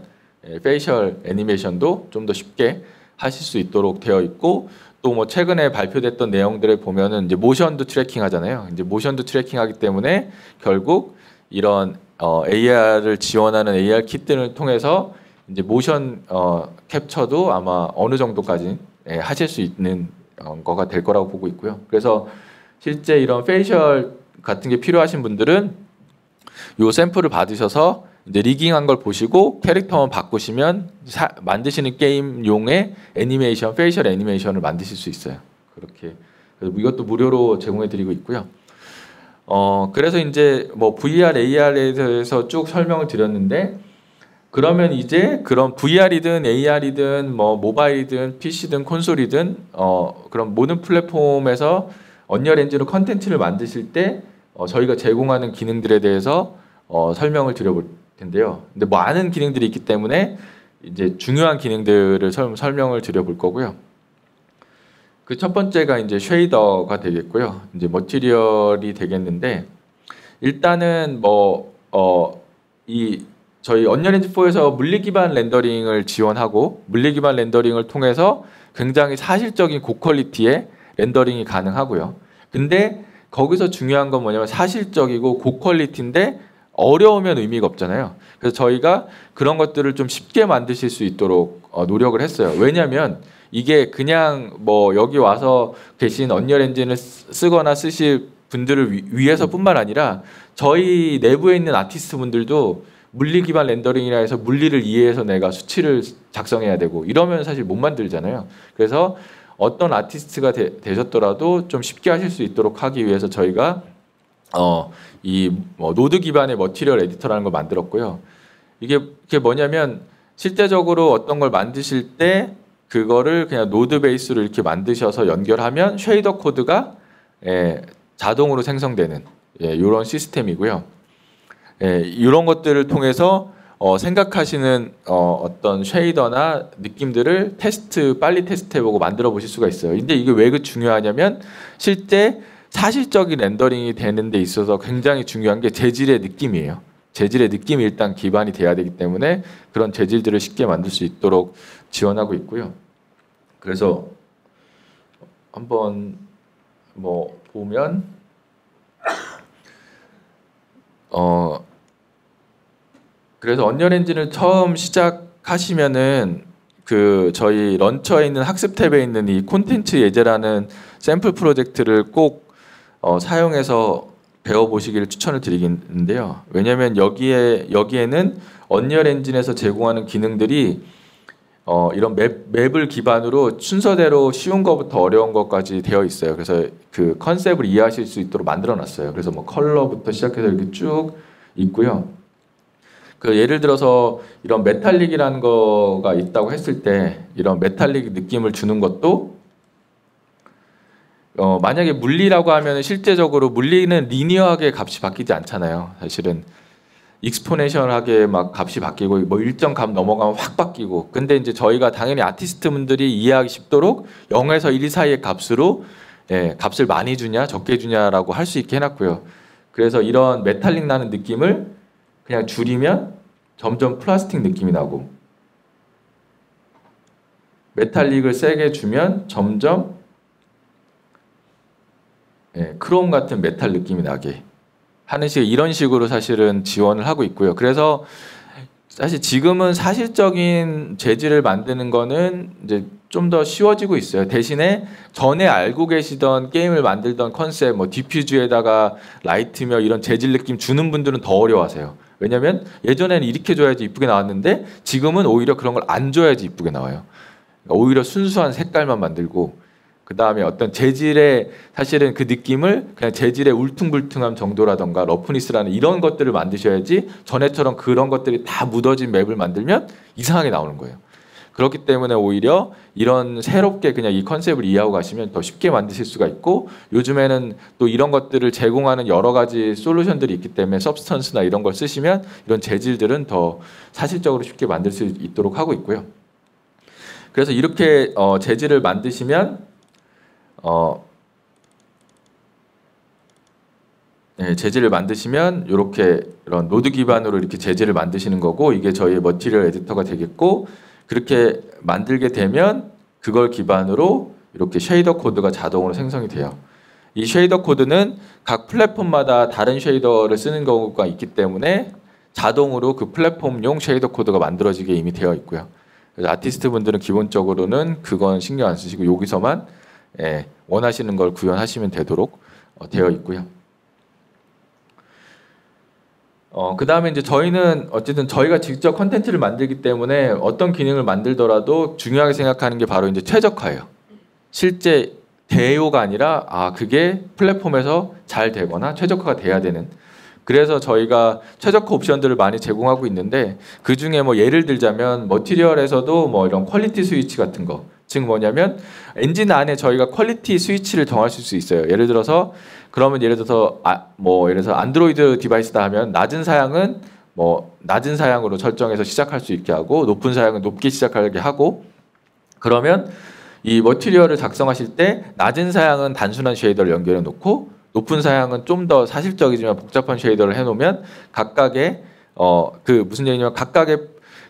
페이셜 애니메이션도 좀 더 쉽게 하실 수 있도록 되어 있고, 또 뭐 최근에 발표됐던 내용들을 보면은 이제 모션도 트래킹 하잖아요. 이제 모션도 트래킹 하기 때문에 결국 이런 AR을 지원하는 AR 킷들을 통해서 이제 모션 캡처도 아마 어느 정도까지 하실 수 있는 거가 될 거라고 보고 있고요. 그래서 실제 이런 페이셜 같은 게 필요하신 분들은 요 샘플을 받으셔서 이제 리깅한 걸 보시고 캐릭터만 바꾸시면 만드시는 게임용의 애니메이션, 페이셜 애니메이션을 만드실 수 있어요. 그렇게. 그래서 이것도 무료로 제공해드리고 있고요. 그래서 이제 뭐 VR, AR에 대해서 쭉 설명을 드렸는데, 그러면 이제 그런 VR이든 AR이든 뭐 모바일이든 PC든 콘솔이든 그런 모든 플랫폼에서 언리얼 엔진으로 컨텐츠를 만드실 때 저희가 제공하는 기능들에 대해서 설명을 드려볼 텐데요. 근데 많은 기능들이 있기 때문에 이제 중요한 기능들을 설명을 드려볼 거고요. 그 첫 번째가 이제 쉐이더가 되겠고요. 이제 머티리얼이 되겠는데, 일단은 저희 언리얼 엔진 4에서 물리 기반 렌더링을 지원하고, 물리 기반 렌더링을 통해서 굉장히 사실적인 고퀄리티의 렌더링이 가능하고요. 근데 거기서 중요한 건 뭐냐면 사실적이고 고퀄리티인데 어려우면 의미가 없잖아요. 그래서 저희가 그런 것들을 좀 쉽게 만드실 수 있도록 노력을 했어요. 왜냐하면 이게 그냥 뭐 여기 와서 계신 언리얼 엔진을 쓰거나 쓰실 분들을 위해서뿐만 아니라 저희 내부에 있는 아티스트 분들도 물리 기반 렌더링이라 해서 물리를 이해해서 내가 수치를 작성해야 되고 이러면 사실 못 만들잖아요. 그래서 어떤 아티스트가 되셨더라도 좀 쉽게 하실 수 있도록 하기 위해서 저희가 노드 기반의 머티리얼 에디터라는 걸 만들었고요. 이게 뭐냐면 실제적으로 어떤 걸 만드실 때 그거를 그냥 노드 베이스로 이렇게 만드셔서 연결하면 쉐이더 코드가 자동으로 생성되는 이런 시스템이고요. 이런 것들을 통해서 생각하시는 어떤 쉐이더나 느낌들을 빨리 테스트해보고 만들어 보실 수가 있어요. 근데 이게 왜 중요하냐면 실제 사실적인 렌더링이 되는 데 있어서 굉장히 중요한 게 재질의 느낌이에요. 재질의 느낌이 일단 기반이 돼야 되기 때문에 그런 재질들을 쉽게 만들 수 있도록 지원하고 있고요. 그래서 한번 보면 그래서 언리얼 엔진을 처음 시작하시면은 저희 런처에 있는 학습 탭에 있는 이 콘텐츠 예제라는 샘플 프로젝트를 꼭 사용해서 배워보시기를 추천을 드리는데요. 왜냐하면 여기에는 언리얼 엔진에서 제공하는 기능들이 이런 맵을 기반으로 순서대로 쉬운 것부터 어려운 것까지 되어 있어요. 그래서 그 컨셉을 이해하실 수 있도록 만들어놨어요. 그래서 컬러부터 시작해서 이렇게 쭉 있고요. 예를 들어서 이런 메탈릭이라는 거가 있다고 했을 때 이런 메탈릭 느낌을 주는 것도 만약에 물리라고 하면 실제적으로 물리는 리니어하게 값이 바뀌지 않잖아요. 사실은 익스포네셜하게 막 값이 바뀌고 일정 값 넘어가면 확 바뀌고. 근데 이제 저희가 당연히 아티스트 분들이 이해하기 쉽도록 0에서 1 사이의 값으로 값을 많이 주냐 적게 주냐라고 할 수 있게 해놨고요. 그래서 이런 메탈릭 나는 느낌을 그냥 줄이면 점점 플라스틱 느낌이 나고, 메탈릭을 세게 주면 점점 크롬 같은 메탈 느낌이 나게 하는 이런 식으로 사실은 지원을 하고 있고요. 그래서 사실 지금은 사실적인 재질을 만드는 거는 이제 좀 더 쉬워지고 있어요. 대신에 전에 알고 계시던 게임을 만들던 컨셉, 디퓨즈에다가 라이트며 이런 재질 느낌 주는 분들은 더 어려워하세요. 왜냐하면 예전에는 이렇게 줘야지 이쁘게 나왔는데 지금은 오히려 그런 걸 안 줘야지 이쁘게 나와요. 그러니까 오히려 순수한 색깔만 만들고, 그 다음에 어떤 재질의 사실은 그 느낌을 그냥 재질의 울퉁불퉁함 정도라던가 러프니스라는 이런 것들을 만드셔야지, 전에처럼 그런 것들이 다 묻어진 맵을 만들면 이상하게 나오는 거예요. 그렇기 때문에 오히려 이런 새롭게 그냥 이 컨셉을 이해하고 가시면 더 쉽게 만드실 수가 있고, 요즘에는 또 이런 것들을 제공하는 여러 가지 솔루션들이 있기 때문에 서브스턴스나 이런 걸 쓰시면 이런 재질들은 더 사실적으로 쉽게 만들 수 있도록 하고 있고요. 그래서 이렇게 재질을 만드시면 재질을 만드시면 이렇게 이런 노드 기반으로 이렇게 재질을 만드시는 거고, 이게 저희의 머티리얼 에디터가 되겠고, 그렇게 만들게 되면 그걸 기반으로 이렇게 쉐이더 코드가 자동으로 생성이 돼요. 이 쉐이더 코드는 각 플랫폼마다 다른 쉐이더를 쓰는 경우가 있기 때문에 자동으로 그 플랫폼용 쉐이더 코드가 만들어지게 이미 되어 있고요. 그래서 아티스트 분들은 기본적으로는 그건 신경 안 쓰시고 여기서만 원하시는 걸 구현하시면 되도록 되어 있고요. 그 다음에 이제 저희는 어쨌든 저희가 직접 컨텐츠를 만들기 때문에 어떤 기능을 만들더라도 중요하게 생각하는 게 바로 이제 최적화예요. 실제 대요가 아니라 그게 플랫폼에서 잘 되거나 최적화가 돼야 되는. 그래서 저희가 최적화 옵션들을 많이 제공하고 있는데, 그 중에 예를 들자면 머티리얼에서도 이런 퀄리티 스위치 같은 거, 즉 뭐냐면 엔진 안에 저희가 퀄리티 스위치를 정하실 수 있어요. 예를 들어서 안드로이드 디바이스다 하면 낮은 사양은 낮은 사양으로 설정해서 시작할 수 있게 하고, 높은 사양은 높게 시작하게 하고, 그러면 이 머티리얼을 작성하실 때 낮은 사양은 단순한 쉐이더를 연결해 놓고 높은 사양은 좀 더 사실적이지만 복잡한 쉐이더를 해 놓으면 각각의 무슨 얘기냐면 각각의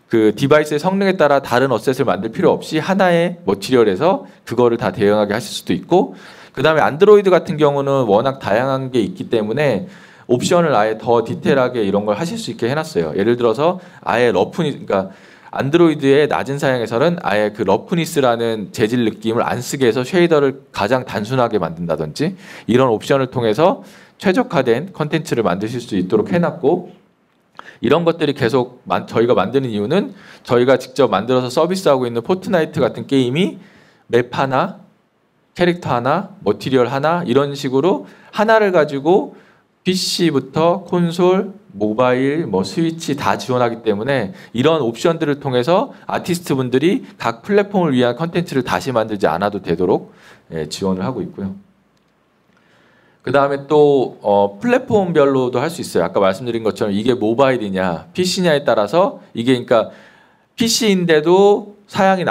그 디바이스의 성능에 따라 다른 어셋을 만들 필요 없이 하나의 머티리얼에서 그거를 다 대응하게 하실 수도 있고, 그 다음에 안드로이드 같은 경우는 워낙 다양한 게 있기 때문에 옵션을 아예 더 디테일하게 이런 걸 하실 수 있게 해놨어요. 예를 들어서 아예 그러니까 안드로이드의 낮은 사양에서는 아예 그 러프니스라는 재질 느낌을 안 쓰게 해서 쉐이더를 가장 단순하게 만든다든지 이런 옵션을 통해서 최적화된 컨텐츠를 만드실 수 있도록 해놨고, 이런 것들이 계속 저희가 만드는 이유는 저희가 직접 만들어서 서비스하고 있는 포트나이트 같은 게임이 맵 하나, 캐릭터 하나, 머티리얼 하나 이런 식으로 하나를 가지고 PC부터 콘솔, 모바일, 스위치 다 지원하기 때문에 이런 옵션들을 통해서 아티스트 분들이 각 플랫폼을 위한 컨텐츠를 다시 만들지 않아도 되도록 지원을 하고 있고요. 그 다음에 또 플랫폼별로도 할 수 있어요. 아까 말씀드린 것처럼 이게 모바일이냐 PC냐에 따라서 이게 그러니까 PC인데도 사양이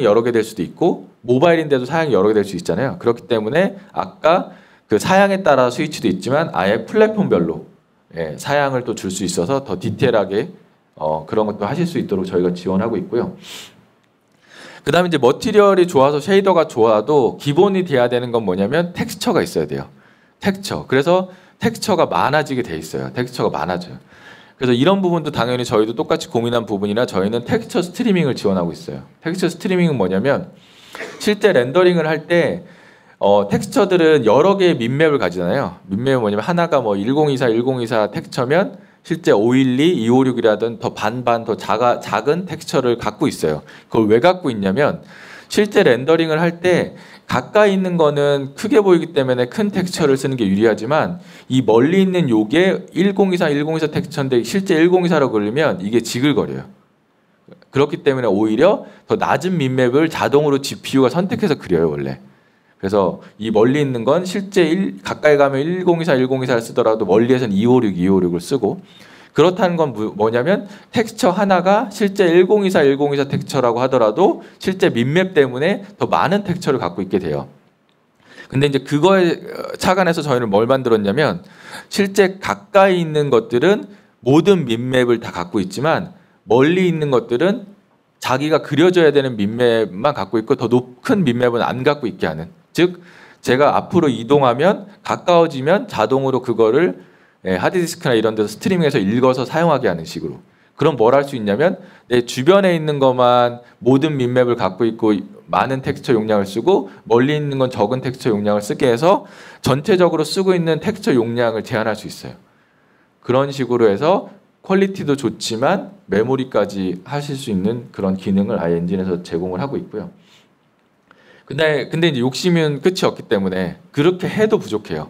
여러 개 될 수도 있고 모바일인데도 사양이 여러 개 될 수 있잖아요. 그렇기 때문에 아까 그 사양에 따라 스위치도 있지만 아예 플랫폼별로 사양을 또 줄 수 있어서 더 디테일하게 그런 것도 하실 수 있도록 저희가 지원하고 있고요. 그 다음에 이제 머티리얼이 좋아서 쉐이더가 좋아도 기본이 돼야 되는 건 뭐냐면 텍스처가 있어야 돼요. 텍스처. 그래서 텍스처가 많아지게 돼 있어요. 텍스처가 많아져요. 그래서 이런 부분도 당연히 저희도 똑같이 고민한 부분이라 저희는 텍스처 스트리밍을 지원하고 있어요. 텍스처 스트리밍은 뭐냐면 실제 렌더링을 할 때 텍스처들은 여러 개의 민맵을 가지잖아요. 민맵은 뭐냐면 하나가 1024, 1024 텍스처면 실제 512, 256이라든 더 반반 더 작은 텍스처를 갖고 있어요. 그걸 왜 갖고 있냐면 실제 렌더링을 할 때 가까이 있는 거는 크게 보이기 때문에 큰 텍스처를 쓰는 게 유리하지만 이 멀리 있는 요게 1024, 1024 텍스처인데 실제 1024라고 그러면 이게 지글거려요. 그렇기 때문에 오히려 더 낮은 민맵을 자동으로 GPU가 선택해서 그려요, 원래. 그래서 이 멀리 있는 건 실제 가까이 가면 1024, 1024를 쓰더라도 멀리에서는 256, 256을 쓰고, 그렇다는 건 뭐냐면 텍스처 하나가 실제 1024, 1024 텍스처라고 하더라도 실제 민맵 때문에 더 많은 텍스처를 갖고 있게 돼요. 근데 이제 그거에 착안해서 저희는 뭘 만들었냐면 실제 가까이 있는 것들은 모든 민맵을 다 갖고 있지만 멀리 있는 것들은 자기가 그려져야 되는 민맵만 갖고 있고 더 높은 민맵은 안 갖고 있게 하는, 즉 제가 앞으로 이동하면 가까워지면 자동으로 그거를 하드디스크나 이런 데서 스트리밍해서 읽어서 사용하게 하는 식으로. 그럼 뭘 할 수 있냐면 내 주변에 있는 것만 모든 민맵을 갖고 있고 많은 텍스처 용량을 쓰고 멀리 있는 건 적은 텍스처 용량을 쓰게 해서 전체적으로 쓰고 있는 텍스처 용량을 제한할 수 있어요. 그런 식으로 해서 퀄리티도 좋지만 메모리까지 하실 수 있는 그런 기능을 아예 엔진에서 제공을 하고 있고요. 근데 이제 욕심은 끝이 없기 때문에 그렇게 해도 부족해요.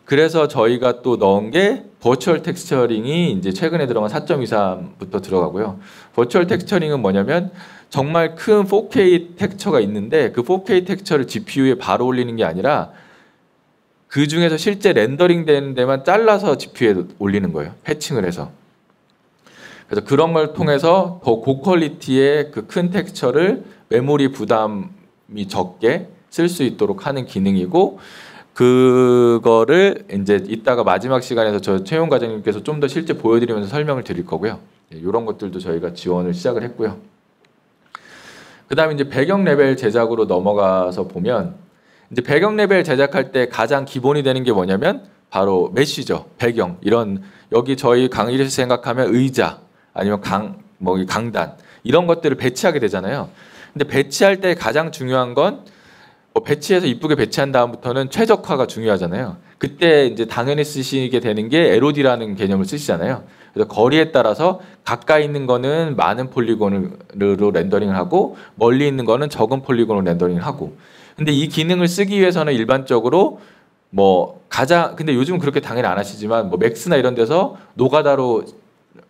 그래서 저희가 또 넣은 게 버추얼 텍스처링이 이제 최근에 들어간 4.23부터 들어가고요. 버추얼 텍스처링은 뭐냐면 정말 큰 4K 텍스처가 있는데 그 4K 텍스처를 GPU에 바로 올리는 게 아니라 그 중에서 실제 렌더링 되는 데만 잘라서 GPU에 올리는 거예요. 패칭을 해서. 그래서 그런 걸 통해서 더 고퀄리티의 그 큰 텍스처를 메모리 부담이 적게 쓸 수 있도록 하는 기능이고, 그거를 이제 이따가 마지막 시간에서 저 최용 과장님께서 좀 더 실제 보여드리면서 설명을 드릴 거고요. 이런 것들도 저희가 지원을 시작을 했고요. 그 다음에 이제 배경 레벨 제작으로 넘어가서 보면 이제 배경 레벨 제작할 때 가장 기본이 되는 게 뭐냐면 바로 메쉬죠. 배경. 이런 여기 저희 강의를 생각하면 의자 아니면 강단 이런 것들을 배치하게 되잖아요. 근데 배치할 때 가장 중요한 건 배치해서 이쁘게 배치한 다음부터는 최적화가 중요하잖아요. 그때 이제 당연히 쓰시게 되는 게 LOD라는 개념을 쓰시잖아요. 그래서 거리에 따라서 가까이 있는 거는 많은 폴리곤으로 렌더링을 하고 멀리 있는 거는 적은 폴리곤으로 렌더링을 하고. 근데 이 기능을 쓰기 위해서는 일반적으로 근데 요즘은 그렇게 당연히 안 하시지만 맥스나 이런 데서 노가다로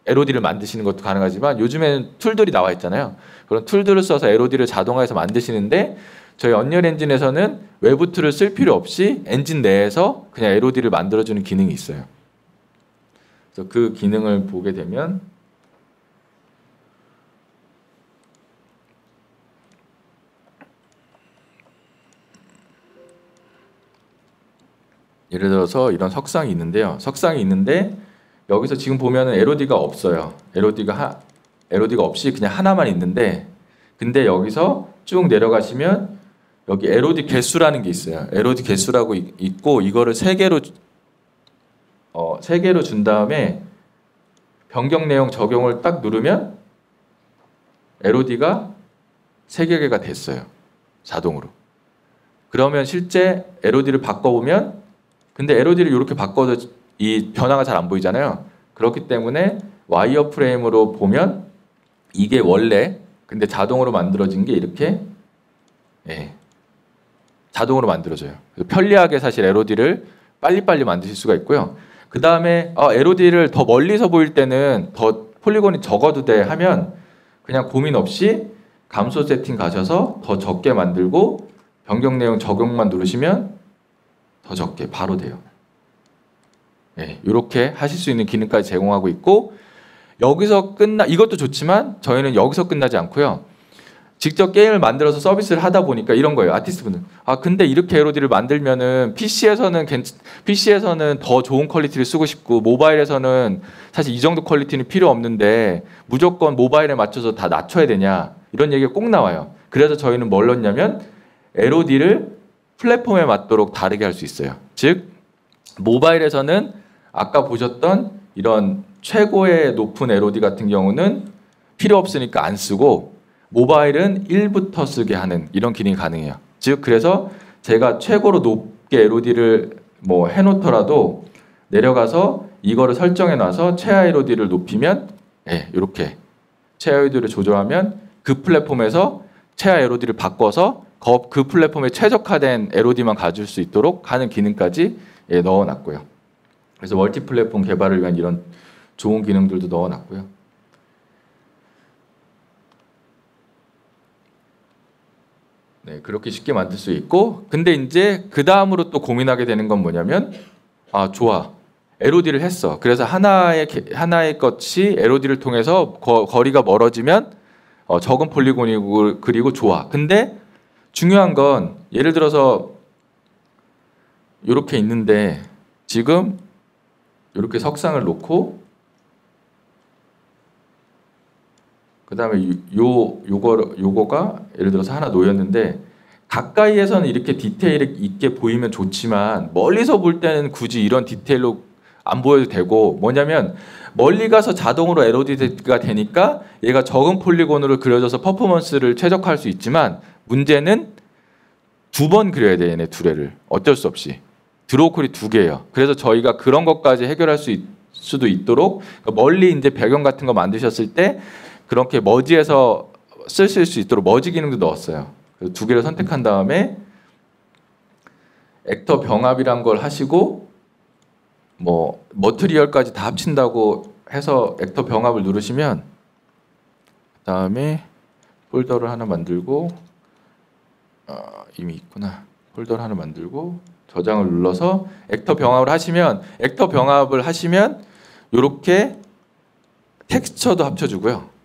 LOD를 만드시는 것도 가능하지만 요즘에는 툴들이 나와 있잖아요. 그런 툴들을 써서 LOD를 자동화해서 만드시는데 저희 언리얼 엔진에서는 외부 툴을 쓸 필요 없이 엔진 내에서 그냥 LOD를 만들어주는 기능이 있어요. 그래서 그 기능을 보게 되면 예를 들어서 이런 석상이 있는데요. 석상이 있는데 여기서 지금 보면은 LOD가 없어요. LOD가 없이 그냥 하나만 있는데, 근데 여기서 쭉 내려가시면 여기 LOD 개수라는 게 있어요. LOD 개수라고 있고 이거를 세 개로 준 다음에 변경 내용 적용을 딱 누르면 LOD가 3개가 됐어요. 자동으로. 그러면 실제 LOD를 바꿔보면 근데 LOD를 이렇게 바꿔도 이 변화가 잘 안 보이잖아요. 그렇기 때문에 와이어 프레임으로 보면 이게 원래 근데 자동으로 만들어진 게 이렇게 자동으로 만들어져요. 편리하게 사실 LOD를 빨리빨리 만드실 수가 있고요. 그 다음에 LOD를 더 멀리서 보일 때는 더 폴리곤이 적어도 돼 하면 그냥 고민 없이 감소 세팅 가셔서 더 적게 만들고 변경 내용 적용만 누르시면 더 적게 바로 돼요. 이렇게 하실 수 있는 기능까지 제공하고 있고 여기서 이것도 좋지만 저희는 여기서 끝나지 않고요. 직접 게임을 만들어서 서비스를 하다 보니까 이런 거예요. 아티스트분들. 근데 이렇게 LOD를 만들면은 PC에서는 더 좋은 퀄리티를 쓰고 싶고 모바일에서는 사실 이 정도 퀄리티는 필요 없는데 무조건 모바일에 맞춰서 다 낮춰야 되냐 이런 얘기가 꼭 나와요. 그래서 저희는 뭘 넣냐면 LOD를 플랫폼에 맞도록 다르게 할 수 있어요. 즉 모바일에서는 아까 보셨던 이런 최고의 높은 LOD 같은 경우는 필요 없으니까 안 쓰고 모바일은 1부터 쓰게 하는 이런 기능이 가능해요. 즉 그래서 제가 최고로 높게 LOD를 뭐 해놓더라도 내려가서 이거를 설정해 놔서 최하 LOD를 높이면 이렇게 최하 LOD를 조절하면 그 플랫폼에서 최하 LOD를 바꿔서 그 플랫폼에 최적화된 LOD만 가질 수 있도록 하는 기능까지 넣어놨고요. 그래서 멀티 플랫폼 개발을 위한 이런 좋은 기능들도 넣어놨고요. 그렇게 쉽게 만들 수 있고 근데 이제 그 다음으로 또 고민하게 되는 건 뭐냐면 좋아. LOD를 했어. 그래서 하나의 것이 LOD를 통해서 거리가 멀어지면 적은 폴리곤이고 그리고 좋아. 근데 중요한 건 예를 들어서 이렇게 있는데 지금 이렇게 석상을 놓고 그 다음에 요거가 예를 들어서 하나 놓였는데 가까이에서는 이렇게 디테일 있게 보이면 좋지만 멀리서 볼 때는 굳이 이런 디테일로 안 보여도 되고 뭐냐면 멀리 가서 자동으로 LOD가 되니까 얘가 적은 폴리곤으로 그려져서 퍼포먼스를 최적화할 수 있지만 문제는 2번 그려야 돼 얘네 두레를 어쩔 수 없이 드로우 콜이 2개예요. 그래서 저희가 그런 것까지 해결할 수도 있도록 멀리 이제 배경 같은 거 만드셨을 때 그렇게 머지에서 쓰실 수 있도록 머지 기능도 넣었어요. 2개를 선택한 다음에 액터 병합이란 걸 하시고 뭐 머티리얼까지 다 합친다고 해서 액터 병합을 누르시면 그다음에 폴더를 하나 만들고 이미 있구나. 폴더를 하나 만들고 저장을 눌러서 액터 병합을 하시면 이렇게 텍스처도 합쳐주고요.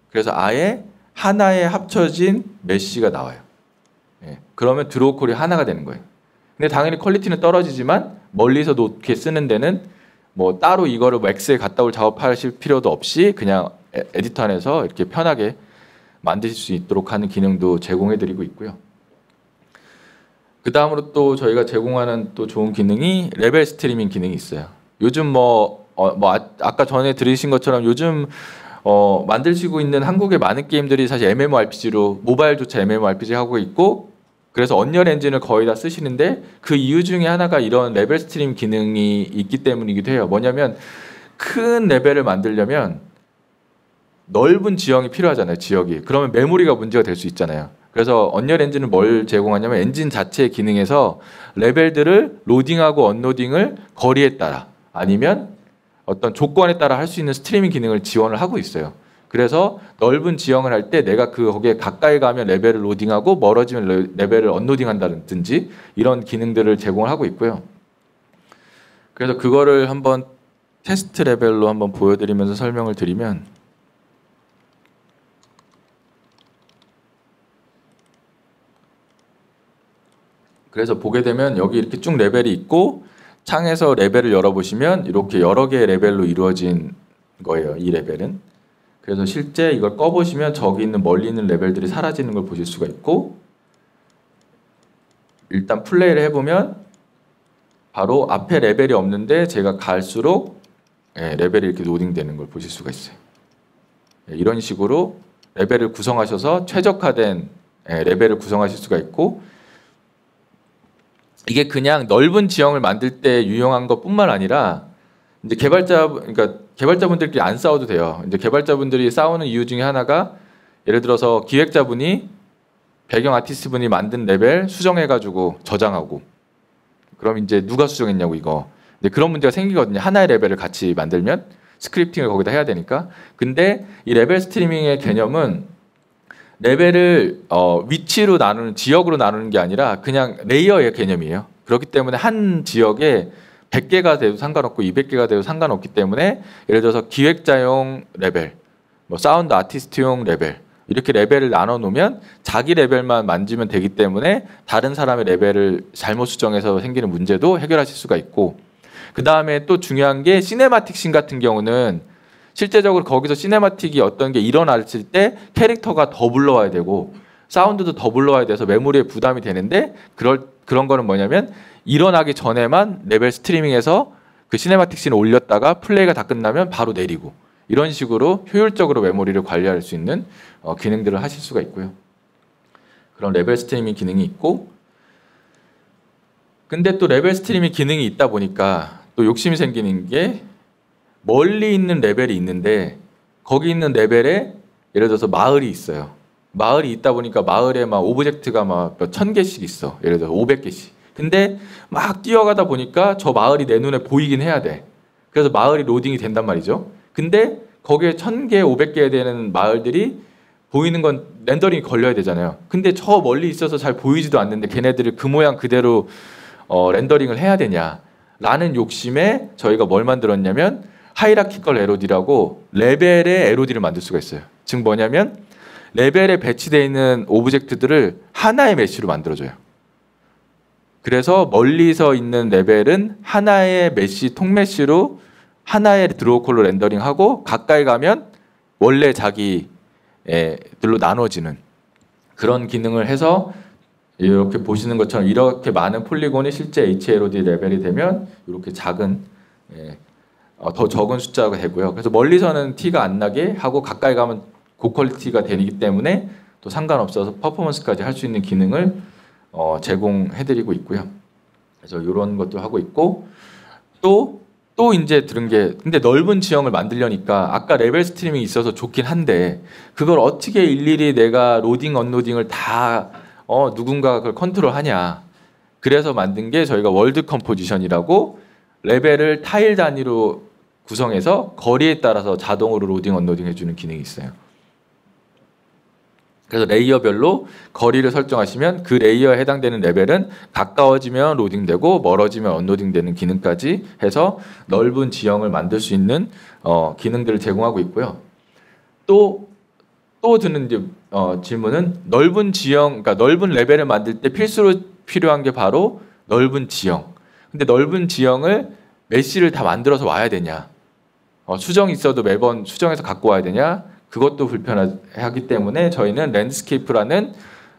그래서 아예 하나에 합쳐진 메쉬가 나와요. 그러면 드로우 콜이 하나가 되는 거예요. 근데 당연히 퀄리티는 떨어지지만 멀리서 놓게 쓰는 데는 뭐 따로 이거를 엑셀 갔다 올 작업하실 필요도 없이 그냥 에디터 안에서 이렇게 편하게 만드실 수 있도록 하는 기능도 제공해드리고 있고요. 그 다음으로 또 저희가 제공하는 또 좋은 기능이 레벨 스트리밍 기능이 있어요. 요즘 아까 전에 들으신 것처럼 요즘 만들시고 있는 한국의 많은 게임들이 사실 MMORPG로 모바일조차 MMORPG 하고 있고 그래서 언리얼 엔진을 거의 다 쓰시는데 그 이유 중에 하나가 이런 레벨 스트림 기능이 있기 때문이기도 해요. 뭐냐면 큰 레벨을 만들려면 넓은 지형이 필요하잖아요. 지역이. 그러면 메모리가 문제가 될 수 있잖아요. 그래서 언리얼 엔진은 뭘 제공하냐면 엔진 자체의 기능에서 레벨들을 로딩하고 언로딩을 거리에 따라 아니면 어떤 조건에 따라 할 수 있는 스트리밍 기능을 지원을 하고 있어요. 그래서 넓은 지형을 할 때 내가 거기에 가까이 가면 레벨을 로딩하고 멀어지면 레벨을 언로딩한다든지 이런 기능들을 제공을 하고 있고요. 그래서 그거를 한번 테스트 레벨로 한번 보여드리면서 설명을 드리면 그래서 보게 되면 여기 이렇게 쭉 레벨이 있고 창에서 레벨을 열어보시면 이렇게 여러 개의 레벨로 이루어진 거예요. 이 레벨은. 그래서 실제 이걸 꺼보시면 저기 있는 멀리 있는 레벨들이 사라지는 걸 보실 수가 있고 일단 플레이를 해보면 바로 앞에 레벨이 없는데 제가 갈수록 레벨이 이렇게 로딩되는 걸 보실 수가 있어요. 이런 식으로 레벨을 구성하셔서 최적화된 레벨을 구성하실 수가 있고, 이게 그냥 넓은 지형을 만들 때 유용한 것뿐만 아니라 이제 그러니까 개발자분들끼리 안 싸워도 돼요. 이제 개발자분들이 싸우는 이유 중에 하나가 예를 들어서 기획자분이 배경 아티스트분이 만든 레벨 수정해가지고 저장하고, 그럼 이제 누가 수정했냐고 이거. 이제 그런 문제가 생기거든요. 하나의 레벨을 같이 만들면 스크립팅을 거기다 해야 되니까. 근데 이 레벨 스트리밍의 개념은 레벨을 위치로 나누는, 지역으로 나누는 게 아니라 그냥 레이어의 개념이에요. 그렇기 때문에 한 지역에 100개가 돼도 상관없고 200개가 돼도 상관없기 때문에 예를 들어서 기획자용 레벨, 뭐 사운드 아티스트용 레벨, 이렇게 레벨을 나눠 놓으면 자기 레벨만 만지면 되기 때문에 다른 사람의 레벨을 잘못 수정해서 생기는 문제도 해결하실 수가 있고, 그 다음에 또 중요한 게 시네마틱 씬 같은 경우는 실제적으로 거기서 시네마틱이 어떤 게 일어났을 때 캐릭터가 더 불러와야 되고 사운드도 더 불러와야 돼서 메모리에 부담이 되는데, 그런 거는 뭐냐면 일어나기 전에만 레벨 스트리밍해서 그 시네마틱 씬을 올렸다가 플레이가 다 끝나면 바로 내리고, 이런 식으로 효율적으로 메모리를 관리할 수 있는 기능들을 하실 수가 있고요. 그런 레벨 스트리밍 기능이 있고, 근데 또 레벨 스트리밍 기능이 있다 보니까 또 욕심이 생기는 게, 멀리 있는 레벨이 있는데 거기 있는 레벨에 예를 들어서 마을이 있어요. 마을이 있다 보니까 마을에 막 오브젝트가 막 몇 천 개씩 있어. 예를 들어서 500개씩. 근데 막 뛰어가다 보니까 저 마을이 내 눈에 보이긴 해야 돼. 그래서 마을이 로딩이 된단 말이죠. 근데 거기에 1000개, 500개 되는 마을들이 보이는 건 렌더링이 걸려야 되잖아요. 근데 저 멀리 있어서 잘 보이지도 않는데 걔네들을 그 모양 그대로 렌더링을 해야 되냐라는 욕심에 저희가 뭘 만들었냐면 하이라키컬 LOD라고 레벨의 LOD를 만들 수가 있어요. 즉 뭐냐면 레벨에 배치되어 있는 오브젝트들을 하나의 메쉬로 만들어줘요. 그래서 멀리서 있는 레벨은 하나의 메쉬, 통메쉬로 하나의 드로우 콜로 렌더링하고, 가까이 가면 원래 자기들로 나눠지는 그런 기능을 해서, 이렇게 보시는 것처럼 이렇게 많은 폴리곤이 실제 HLOD 레벨이 되면 이렇게 작은 더 적은 숫자가 되고요. 그래서 멀리서는 티가 안 나게 하고 가까이 가면 고퀄리티가 되기 때문에 또 상관없어서 퍼포먼스까지 할 수 있는 기능을 제공해드리고 있고요. 그래서 이런 것도 하고 있고, 또 이제 들은 게, 근데 넓은 지형을 만들려니까 아까 레벨 스트리밍이 있어서 좋긴 한데 그걸 어떻게 일일이 내가 로딩 언로딩을 다 누군가가 그걸 컨트롤하냐. 그래서 만든 게 저희가 월드 컴포지션이라고 레벨을 타일 단위로 구성해서 거리에 따라서 자동으로 로딩 언로딩 해주는 기능이 있어요. 그래서 레이어별로 거리를 설정하시면 그 레이어에 해당되는 레벨은 가까워지면 로딩되고 멀어지면 언로딩되는 기능까지 해서 넓은 지형을 만들 수 있는 기능들을 제공하고 있고요. 또 드는 이제 질문은 넓은 지형, 그러니까 넓은 레벨을 만들 때 필수로 필요한 게 바로 넓은 지형. 근데 넓은 지형을 메쉬를 다 만들어서 와야 되냐? 수정이 있어도 매번 수정해서 갖고 와야 되냐? 그것도 불편하기 때문에 저희는 랜드스케이프라는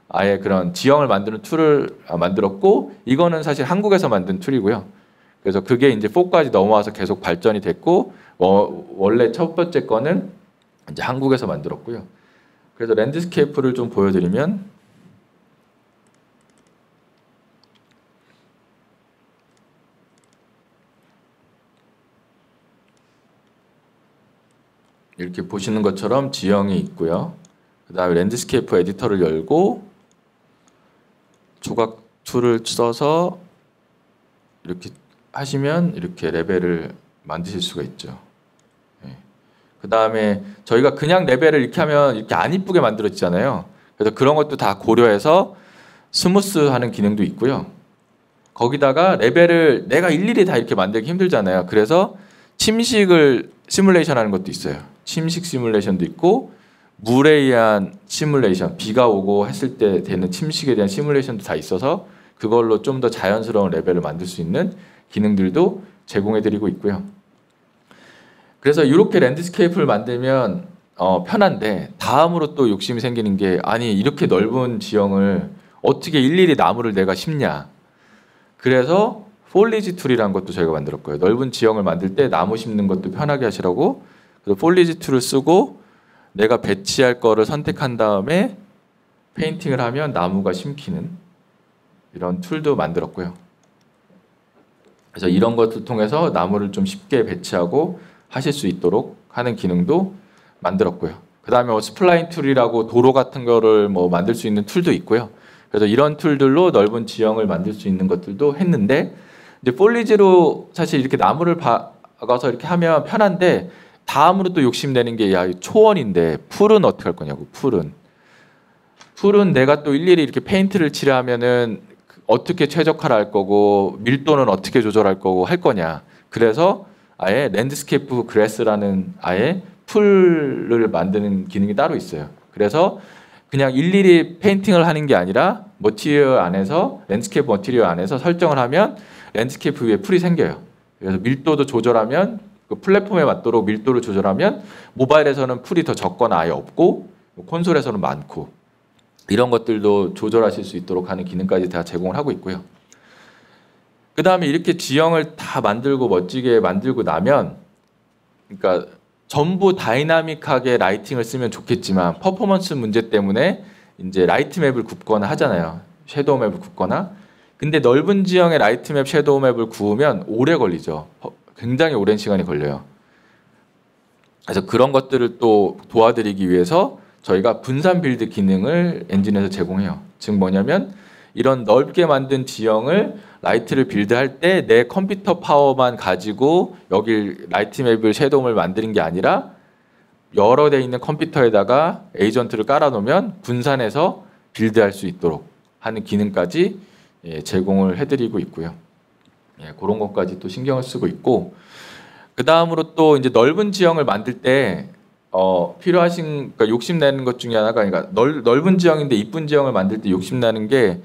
아예 그런 지형을 만드는 툴을 만들었고, 이거는 사실 한국에서 만든 툴이고요. 그래서 그게 이제 4까지 넘어와서 계속 발전이 됐고, 원래 첫 번째 거는 이제 한국에서 만들었고요. 그래서 랜드스케이프를 좀 보여드리면, 이렇게 보시는 것처럼 지형이 있고요. 그 다음에 랜드스케이프 에디터를 열고 조각 툴을 써서 이렇게 하시면 이렇게 레벨을 만드실 수가 있죠. 그 다음에 저희가 그냥 레벨을 이렇게 하면 이렇게 안 이쁘게 만들어지잖아요. 그래서 그런 것도 다 고려해서 스무스하는 기능도 있고요. 거기다가 레벨을 내가 일일이 다 이렇게 만들기 힘들잖아요. 그래서 침식을 시뮬레이션 하는 것도 있어요. 침식 시뮬레이션도 있고, 물에 의한 시뮬레이션, 비가 오고 했을 때 되는 침식에 대한 시뮬레이션도 다 있어서 그걸로 좀 더 자연스러운 레벨을 만들 수 있는 기능들도 제공해드리고 있고요. 그래서 이렇게 랜드스케이프를 만들면 편한데, 다음으로 또 욕심이 생기는 게, 아니 이렇게 넓은 지형을 어떻게 일일이 나무를 내가 심냐. 그래서 폴리지 툴이라는 것도 저희가 만들었고요. 넓은 지형을 만들 때 나무 심는 것도 편하게 하시라고, 그래서 폴리지 툴을 쓰고 내가 배치할 거를 선택한 다음에 페인팅을 하면 나무가 심기는 이런 툴도 만들었고요. 그래서 이런 것을 통해서 나무를 좀 쉽게 배치하고 하실 수 있도록 하는 기능도 만들었고요. 그 다음에 뭐 스플라인 툴이라고 도로 같은 거를 뭐 만들 수 있는 툴도 있고요. 그래서 이런 툴들로 넓은 지형을 만들 수 있는 것들도 했는데, 이제 폴리지로 사실 이렇게 나무를 박아서 이렇게 하면 편한데, 다음으로 또 욕심내는 게, 야, 초원인데 풀은 어떻게 할 거냐고. 풀은 내가 또 일일이 이렇게 페인트를 칠하면은 어떻게 최적화를 할 거고 밀도는 어떻게 조절할 거고 할 거냐. 그래서 아예 랜드스케이프 그래스라는 아예 풀을 만드는 기능이 따로 있어요. 그래서 그냥 일일이 페인팅을 하는 게 아니라 머티리얼 안에서 랜드스케이프 머티리얼 안에서 설정을 하면 랜드스케이프 위에 풀이 생겨요. 그래서 밀도도 조절하면 그 플랫폼에 맞도록 밀도를 조절하면 모바일에서는 풀이 더 적거나 아예 없고 콘솔에서는 많고 이런 것들도 조절하실 수 있도록 하는 기능까지 다 제공을 하고 있고요. 그 다음에 이렇게 지형을 다 만들고 멋지게 만들고 나면, 그러니까 전부 다이나믹하게 라이팅을 쓰면 좋겠지만 퍼포먼스 문제 때문에 이제 라이트 맵을 굽거나 하잖아요. 섀도우 맵을 굽거나. 근데 넓은 지형의 라이트 맵, 섀도우 맵을 구우면 오래 걸리죠. 굉장히 오랜 시간이 걸려요. 그래서 그런 것들을 또 도와드리기 위해서 저희가 분산 빌드 기능을 엔진에서 제공해요. 즉 뭐냐면 이런 넓게 만든 지형을 라이트를 빌드할 때 내 컴퓨터 파워만 가지고 여기 라이트 맵을 섀도우를 만드는 게 아니라 여러 대 있는 컴퓨터에다가 에이전트를 깔아 놓으면 분산해서 빌드할 수 있도록 하는 기능까지 제공을 해드리고 있고요. 그런 것까지 또 신경을 쓰고 있고, 그 다음으로 또 이제 넓은 지형을 만들 때 필요하신, 그러니까 욕심내는 것 중에 하나가, 그러니까 넓은 지형인데 이쁜 지형을 만들 때 욕심나는 게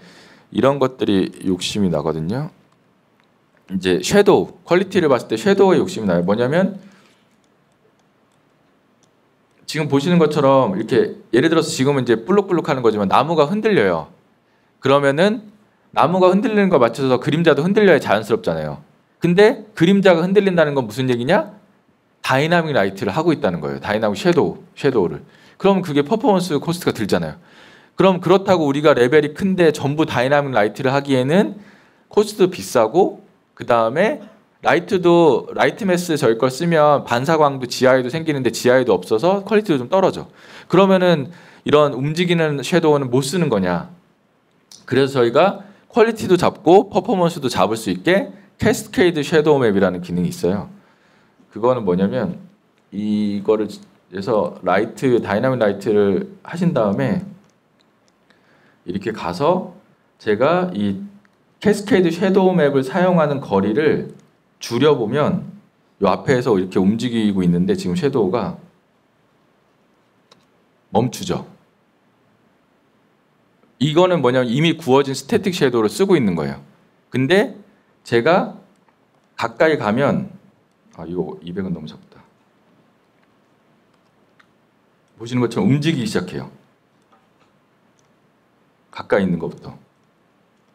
이런 것들이 욕심이 나거든요. 이제 섀도우, 퀄리티를 봤을 때 섀도우에 욕심이 나요. 뭐냐면 지금 보시는 것처럼 이렇게 예를 들어서 지금은 이제 볼록볼록하는 거지만 나무가 흔들려요. 그러면은 나무가 흔들리는 거 맞춰서 그림자도 흔들려야 자연스럽잖아요. 근데 그림자가 흔들린다는 건 무슨 얘기냐? 다이나믹 라이트를 하고 있다는 거예요. 다이나믹 섀도우를. 그럼 그게 퍼포먼스 코스트가 들잖아요. 그럼 그렇다고 우리가 레벨이 큰데 전부 다이나믹 라이트를 하기에는 코스트도 비싸고, 그 다음에 라이트도 라이트 매스 저희 걸 쓰면 반사광도 지하에도 생기는데 지하에도 없어서 퀄리티도 좀 떨어져. 그러면은 이런 움직이는 섀도우는 못 쓰는 거냐. 그래서 저희가 퀄리티도 잡고 퍼포먼스도 잡을 수 있게 캐스케이드 섀도우 맵이라는 기능이 있어요. 그거는 뭐냐면 이거를 해서 라이트, 다이나믹 라이트를 하신 다음에 이렇게 가서 제가 이 캐스케이드 섀도우 맵을 사용하는 거리를 줄여보면 이 앞에서 이렇게 움직이고 있는데 지금 섀도우가 멈추죠. 이거는 뭐냐면 이미 구워진 스태틱 섀도우를 쓰고 있는 거예요. 근데 제가 가까이 가면 이거 200은 너무 작다. 보시는 것처럼 움직이기 시작해요. 가까이 있는 것부터.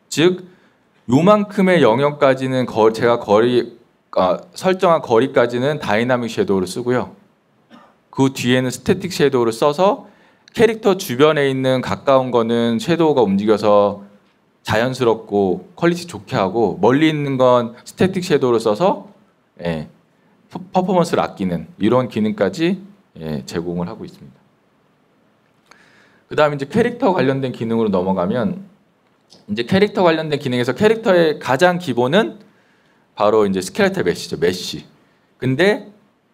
즉 요만큼의 영역까지는 제가 설정한 거리까지는 다이나믹 섀도우를 쓰고요. 그 뒤에는 스태틱 섀도우를 써서 캐릭터 주변에 있는 가까운 거는 섀도우가 움직여서 자연스럽고 퀄리티 좋게 하고, 멀리 있는 건 스태틱 섀도우를 써서 퍼포먼스를 아끼는 이런 기능까지 제공을 하고 있습니다. 그 다음에 이제 캐릭터 관련된 기능으로 넘어가면, 이제 캐릭터 관련된 기능에서 캐릭터의 가장 기본은 바로 이제 스켈레탈 메쉬죠. 메쉬. 근데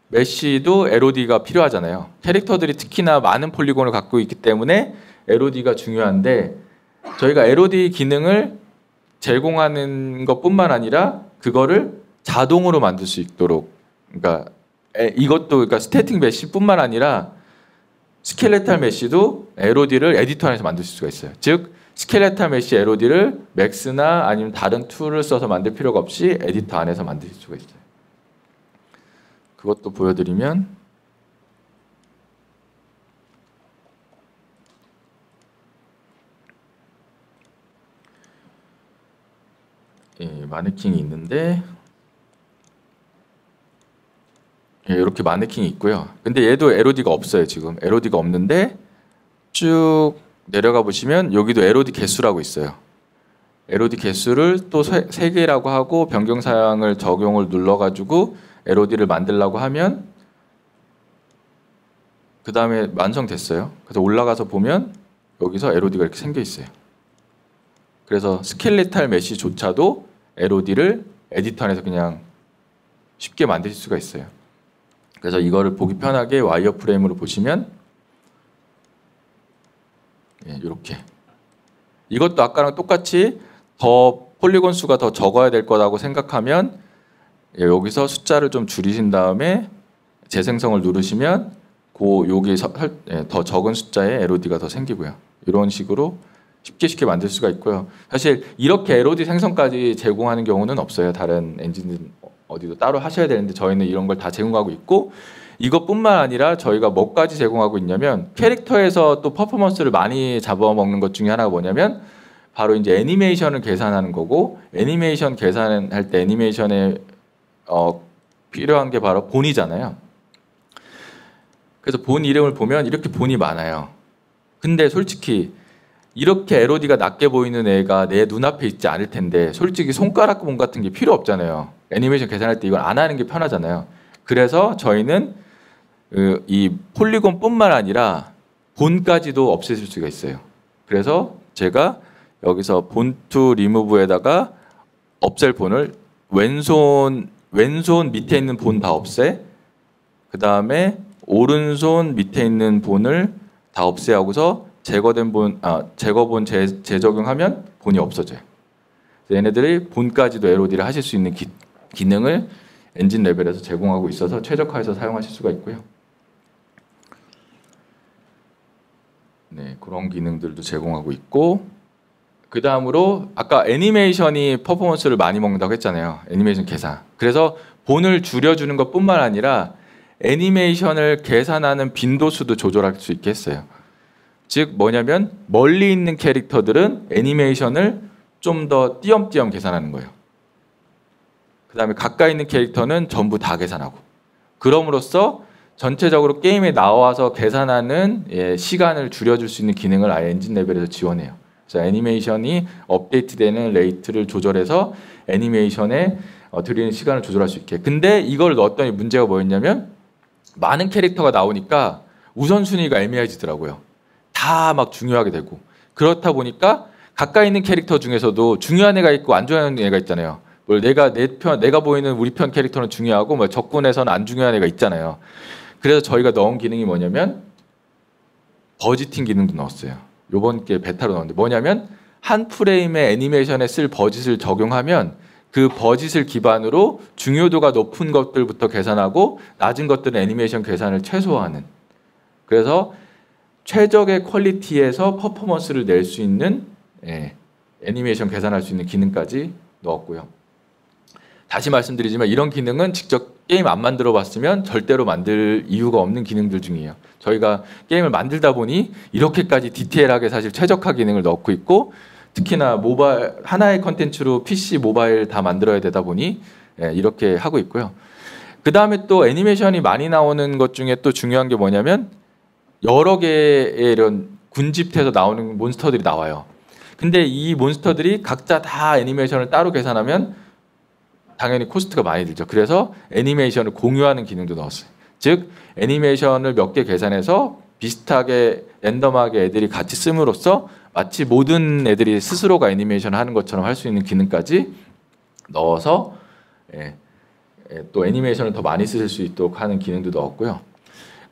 메쉬도 LOD가 필요하잖아요. 캐릭터들이 특히나 많은 폴리곤을 갖고 있기 때문에 LOD가 중요한데, 저희가 LOD 기능을 제공하는 것뿐만 아니라 그거를 자동으로 만들 수 있도록, 그러니까 이것도 그러니까 스태틱 메쉬뿐만 아니라 스켈레탈 메쉬도 LOD를 에디터 안에서 만들 수가 있어요. 즉 스켈레탈 메쉬 LOD를 맥스나 아니면 다른 툴을 써서 만들 필요가 없이 에디터 안에서 만들 수가 있어요. 그것도 보여드리면, 마네킹이 있는데 예, 이렇게 마네킹이 있고요. 근데 얘도 LOD가 없어요. 지금 LOD가 없는데 쭉 내려가 보시면 여기도 LOD 개수라고 있어요. LOD 개수를 또 3개라고 하고 변경 사양을 적용을 눌러가지고 LOD를 만들라고 하면 그 다음에 완성됐어요. 그래서 올라가서 보면 여기서 LOD가 이렇게 생겨 있어요. 그래서 스켈레탈 메시조차도 LOD를 에디터 안에서 그냥 쉽게 만드실 수가 있어요. 그래서 이거를 보기 편하게 와이어프레임으로 보시면 이렇게 이것도 아까랑 똑같이 더 폴리곤 수가 더 적어야 될 거라고 생각하면 여기서 숫자를 좀 줄이신 다음에 재생성을 누르시면 여기서 더 적은 숫자의 LOD가 더 생기고요. 이런 식으로 쉽게 만들 수가 있고요. 사실 이렇게 LOD 생성까지 제공하는 경우는 없어요. 다른 엔진은 어디도 따로 하셔야 되는데 저희는 이런 걸 다 제공하고 있고 이것뿐만 아니라 저희가 뭐까지 제공하고 있냐면 캐릭터에서 또 퍼포먼스를 많이 잡아먹는 것 중에 하나가 뭐냐면 바로 이제 애니메이션을 계산하는 거고 애니메이션 계산할 때 애니메이션에 필요한 게 바로 본이잖아요. 그래서 본 이름을 보면 이렇게 본이 많아요. 근데 솔직히 이렇게 LOD가 낮게 보이는 애가 내 눈앞에 있지 않을 텐데 솔직히 손가락 본 같은 게 필요 없잖아요. 애니메이션 계산할 때 이걸 안 하는 게 편하잖아요. 그래서 저희는 이 폴리곤뿐만 아니라 본까지도 없애실 수가 있어요. 그래서 제가 여기서 본투 리무브에다가 없앨 본을 왼손 밑에 있는 본 다 없애. 그 다음에 오른손 밑에 있는 본을 다 없애하고서 제거본 재적용하면 본이 없어져요. 얘네들이 본까지도 LOD를 하실 수 있는 기능을 엔진 레벨에서 제공하고 있어서 최적화해서 사용하실 수가 있고요. 네, 그런 기능들도 제공하고 있고 그 다음으로 아까 애니메이션이 퍼포먼스를 많이 먹는다고 했잖아요. 애니메이션 계산. 그래서 본을 줄여주는 것뿐만 아니라 애니메이션을 계산하는 빈도수도 조절할 수 있게 했어요. 즉 뭐냐면 멀리 있는 캐릭터들은 애니메이션을 좀 더 띄엄띄엄 계산하는 거예요. 그 다음에 가까이 있는 캐릭터는 전부 다 계산하고 그럼으로써 전체적으로 게임에 나와서 계산하는 시간을 줄여줄 수 있는 기능을 아예 엔진 레벨에서 지원해요. 그래서 애니메이션이 업데이트되는 레이트를 조절해서 애니메이션에 드리는 시간을 조절할 수 있게. 근데 이걸 넣었더니 문제가 뭐였냐면 많은 캐릭터가 나오니까 우선순위가 애매해지더라고요. 다 막 중요하게 되고 그렇다 보니까 가까이 있는 캐릭터 중에서도 중요한 애가 있고 안 중요한 애가 있잖아요. 내가 보이는 우리 편 캐릭터는 중요하고 뭐 적군에서는 안 중요한 애가 있잖아요. 그래서 저희가 넣은 기능이 뭐냐면 버지팅 기능도 넣었어요. 요번 게 베타로 넣었는데 뭐냐면 한 프레임의 애니메이션에 쓸 버짓을 적용하면 그 버짓을 기반으로 중요도가 높은 것들부터 계산하고 낮은 것들은 애니메이션 계산을 최소화하는 그래서 최적의 퀄리티에서 퍼포먼스를 낼 수 있는 애니메이션 계산할 수 있는 기능까지 넣었고요. 다시 말씀드리지만 이런 기능은 직접 게임 안 만들어 봤으면 절대로 만들 이유가 없는 기능들 중이에요. 저희가 게임을 만들다 보니 이렇게까지 디테일하게 사실 최적화 기능을 넣고 있고 특히나 모바일 하나의 컨텐츠로 PC, 모바일 다 만들어야 되다 보니 이렇게 하고 있고요. 그 다음에 또 애니메이션이 많이 나오는 것 중에 또 중요한 게 뭐냐면 여러 개의 이런 군집해서 나오는 몬스터들이 나와요. 근데 이 몬스터들이 각자 다 애니메이션을 따로 계산하면 당연히 코스트가 많이 들죠. 그래서 애니메이션을 공유하는 기능도 넣었어요. 즉 애니메이션을 몇 개 계산해서 비슷하게 랜덤하게 애들이 같이 씀으로써 마치 모든 애들이 스스로가 애니메이션을 하는 것처럼 할 수 있는 기능까지 넣어서 또 애니메이션을 더 많이 쓰실 수 있도록 하는 기능도 넣었고요.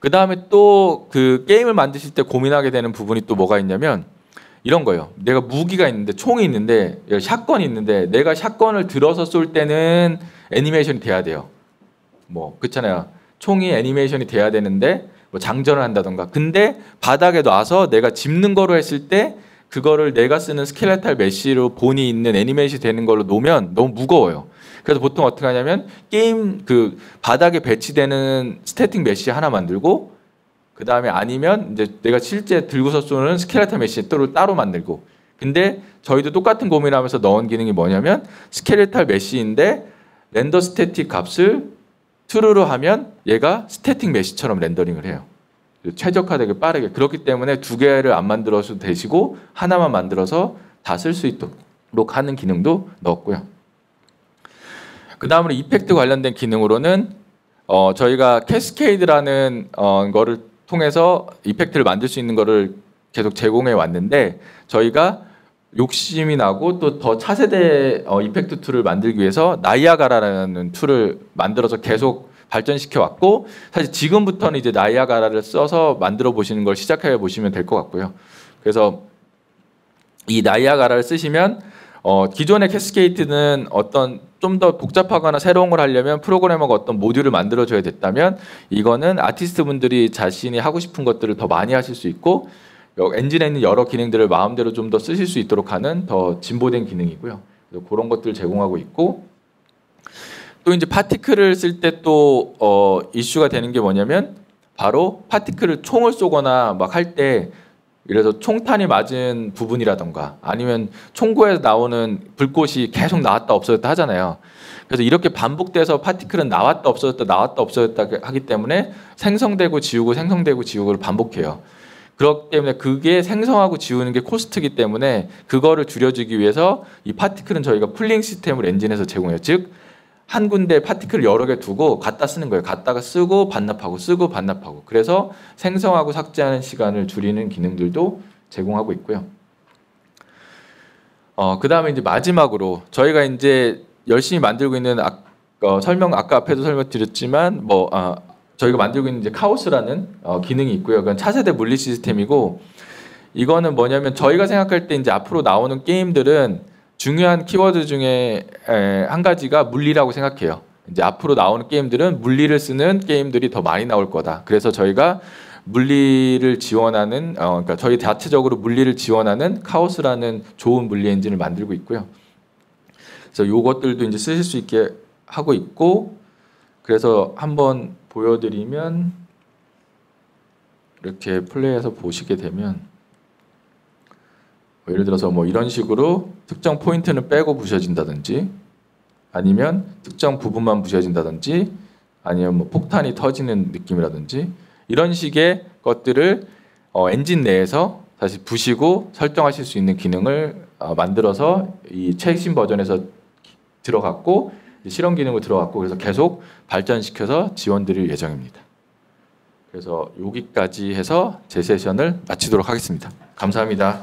그 다음에 또 그 게임을 만드실 때 고민하게 되는 부분이 또 뭐가 있냐면 이런 거예요. 내가 무기가 있는데 총이 있는데 샷건이 있는데 내가 샷건을 들어서 쏠 때는 애니메이션이 돼야 돼요. 뭐 그렇잖아요. 총이 애니메이션이 돼야 되는데 뭐 장전을 한다던가. 근데 바닥에 놔서 내가 짚는 거로 했을 때 그거를 내가 쓰는 스켈레탈 메쉬로 본이 있는 애니메이션이 되는 걸로 놓으면 너무 무거워요. 그래서 보통 어떻게 하냐면 게임 그 바닥에 배치되는 스태틱 메쉬 하나 만들고 그 다음에 아니면 이제 내가 실제 들고서 쏘는 스켈레탈 메쉬 따로 만들고. 근데 저희도 똑같은 고민을 하면서 넣은 기능이 뭐냐면 스켈레탈 메쉬인데 렌더 스태틱 값을 true로 하면 얘가 스태틱 메시처럼 렌더링을 해요. 최적화되게 빠르게. 그렇기 때문에 두 개를 안 만들어도 되시고 하나만 만들어서 다 쓸 수 있도록 하는 기능도 넣었고요. 그 다음으로 이펙트 관련된 기능으로는 저희가 캐스케이드라는 거를 통해서 이펙트를 만들 수 있는 거를 계속 제공해 왔는데, 저희가 욕심이 나고 또 더 차세대 이펙트 툴을 만들기 위해서 나이아가라라는 툴을 만들어서 계속 발전시켜 왔고, 사실 지금부터는 이제 나이아가라를 써서 만들어 보시는 걸 시작해 보시면 될 것 같고요. 그래서 이 나이아가라를 쓰시면 기존의 캐스케이드는 어떤 좀 더 복잡하거나 새로운 걸 하려면 프로그래머가 어떤 모듈을 만들어 줘야 됐다면, 이거는 아티스트 분들이 자신이 하고 싶은 것들을 더 많이 하실 수 있고 엔진에 있는 여러 기능들을 마음대로 좀 더 쓰실 수 있도록 하는 더 진보된 기능이고요. 그래서 그런 것들을 제공하고 있고, 또 이제 파티클을 쓸 때 또 이슈가 되는 게 뭐냐면, 바로 파티클을 총을 쏘거나 막 할 때, 그래서 총탄이 맞은 부분이라던가 아니면 총구에서 나오는 불꽃이 계속 나왔다 없어졌다 하잖아요. 그래서 이렇게 반복돼서 파티클은 나왔다 없어졌다 나왔다 없어졌다 하기 때문에 생성되고 지우고 생성되고 지우고를 반복해요. 그렇기 때문에 그게 생성하고 지우는 게 코스트이기 때문에 그거를 줄여주기 위해서 이 파티클은 저희가 풀링 시스템을 엔진에서 제공해요. 즉 한 군데 파티클을 여러 개 두고 갖다 쓰는 거예요. 갖다가 쓰고 반납하고 쓰고 반납하고. 그래서 생성하고 삭제하는 시간을 줄이는 기능들도 제공하고 있고요. 그 다음에 이제 마지막으로 저희가 이제 열심히 만들고 있는 아까 앞에도 설명드렸지만 저희가 만들고 있는 이제 카오스라는 기능이 있고요. 그건 차세대 물리 시스템이고, 이거는 뭐냐면 저희가 생각할 때 이제 앞으로 나오는 게임들은 중요한 키워드 중에 한 가지가 물리라고 생각해요. 이제 앞으로 나오는 게임들은 물리를 쓰는 게임들이 더 많이 나올 거다. 그래서 저희가 물리를 지원하는 그러니까 저희 자체적으로 물리를 지원하는 카오스라는 좋은 물리 엔진을 만들고 있고요. 그래서 요것들도 이제 쓰실 수 있게 하고 있고, 그래서 한번 보여드리면 이렇게 플레이해서 보시게 되면 예를 들어서 뭐 이런 식으로 특정 포인트는 빼고 부셔진다든지, 아니면 특정 부분만 부셔진다든지, 아니면 뭐 폭탄이 터지는 느낌이라든지, 이런 식의 것들을 엔진 내에서 사실 부시고 설정하실 수 있는 기능을 만들어서 이 최신 버전에서 들어갔고 실험 기능으로 들어갔고, 그래서 계속 발전시켜서 지원드릴 예정입니다. 그래서 여기까지 해서 제 세션을 마치도록 하겠습니다. 감사합니다.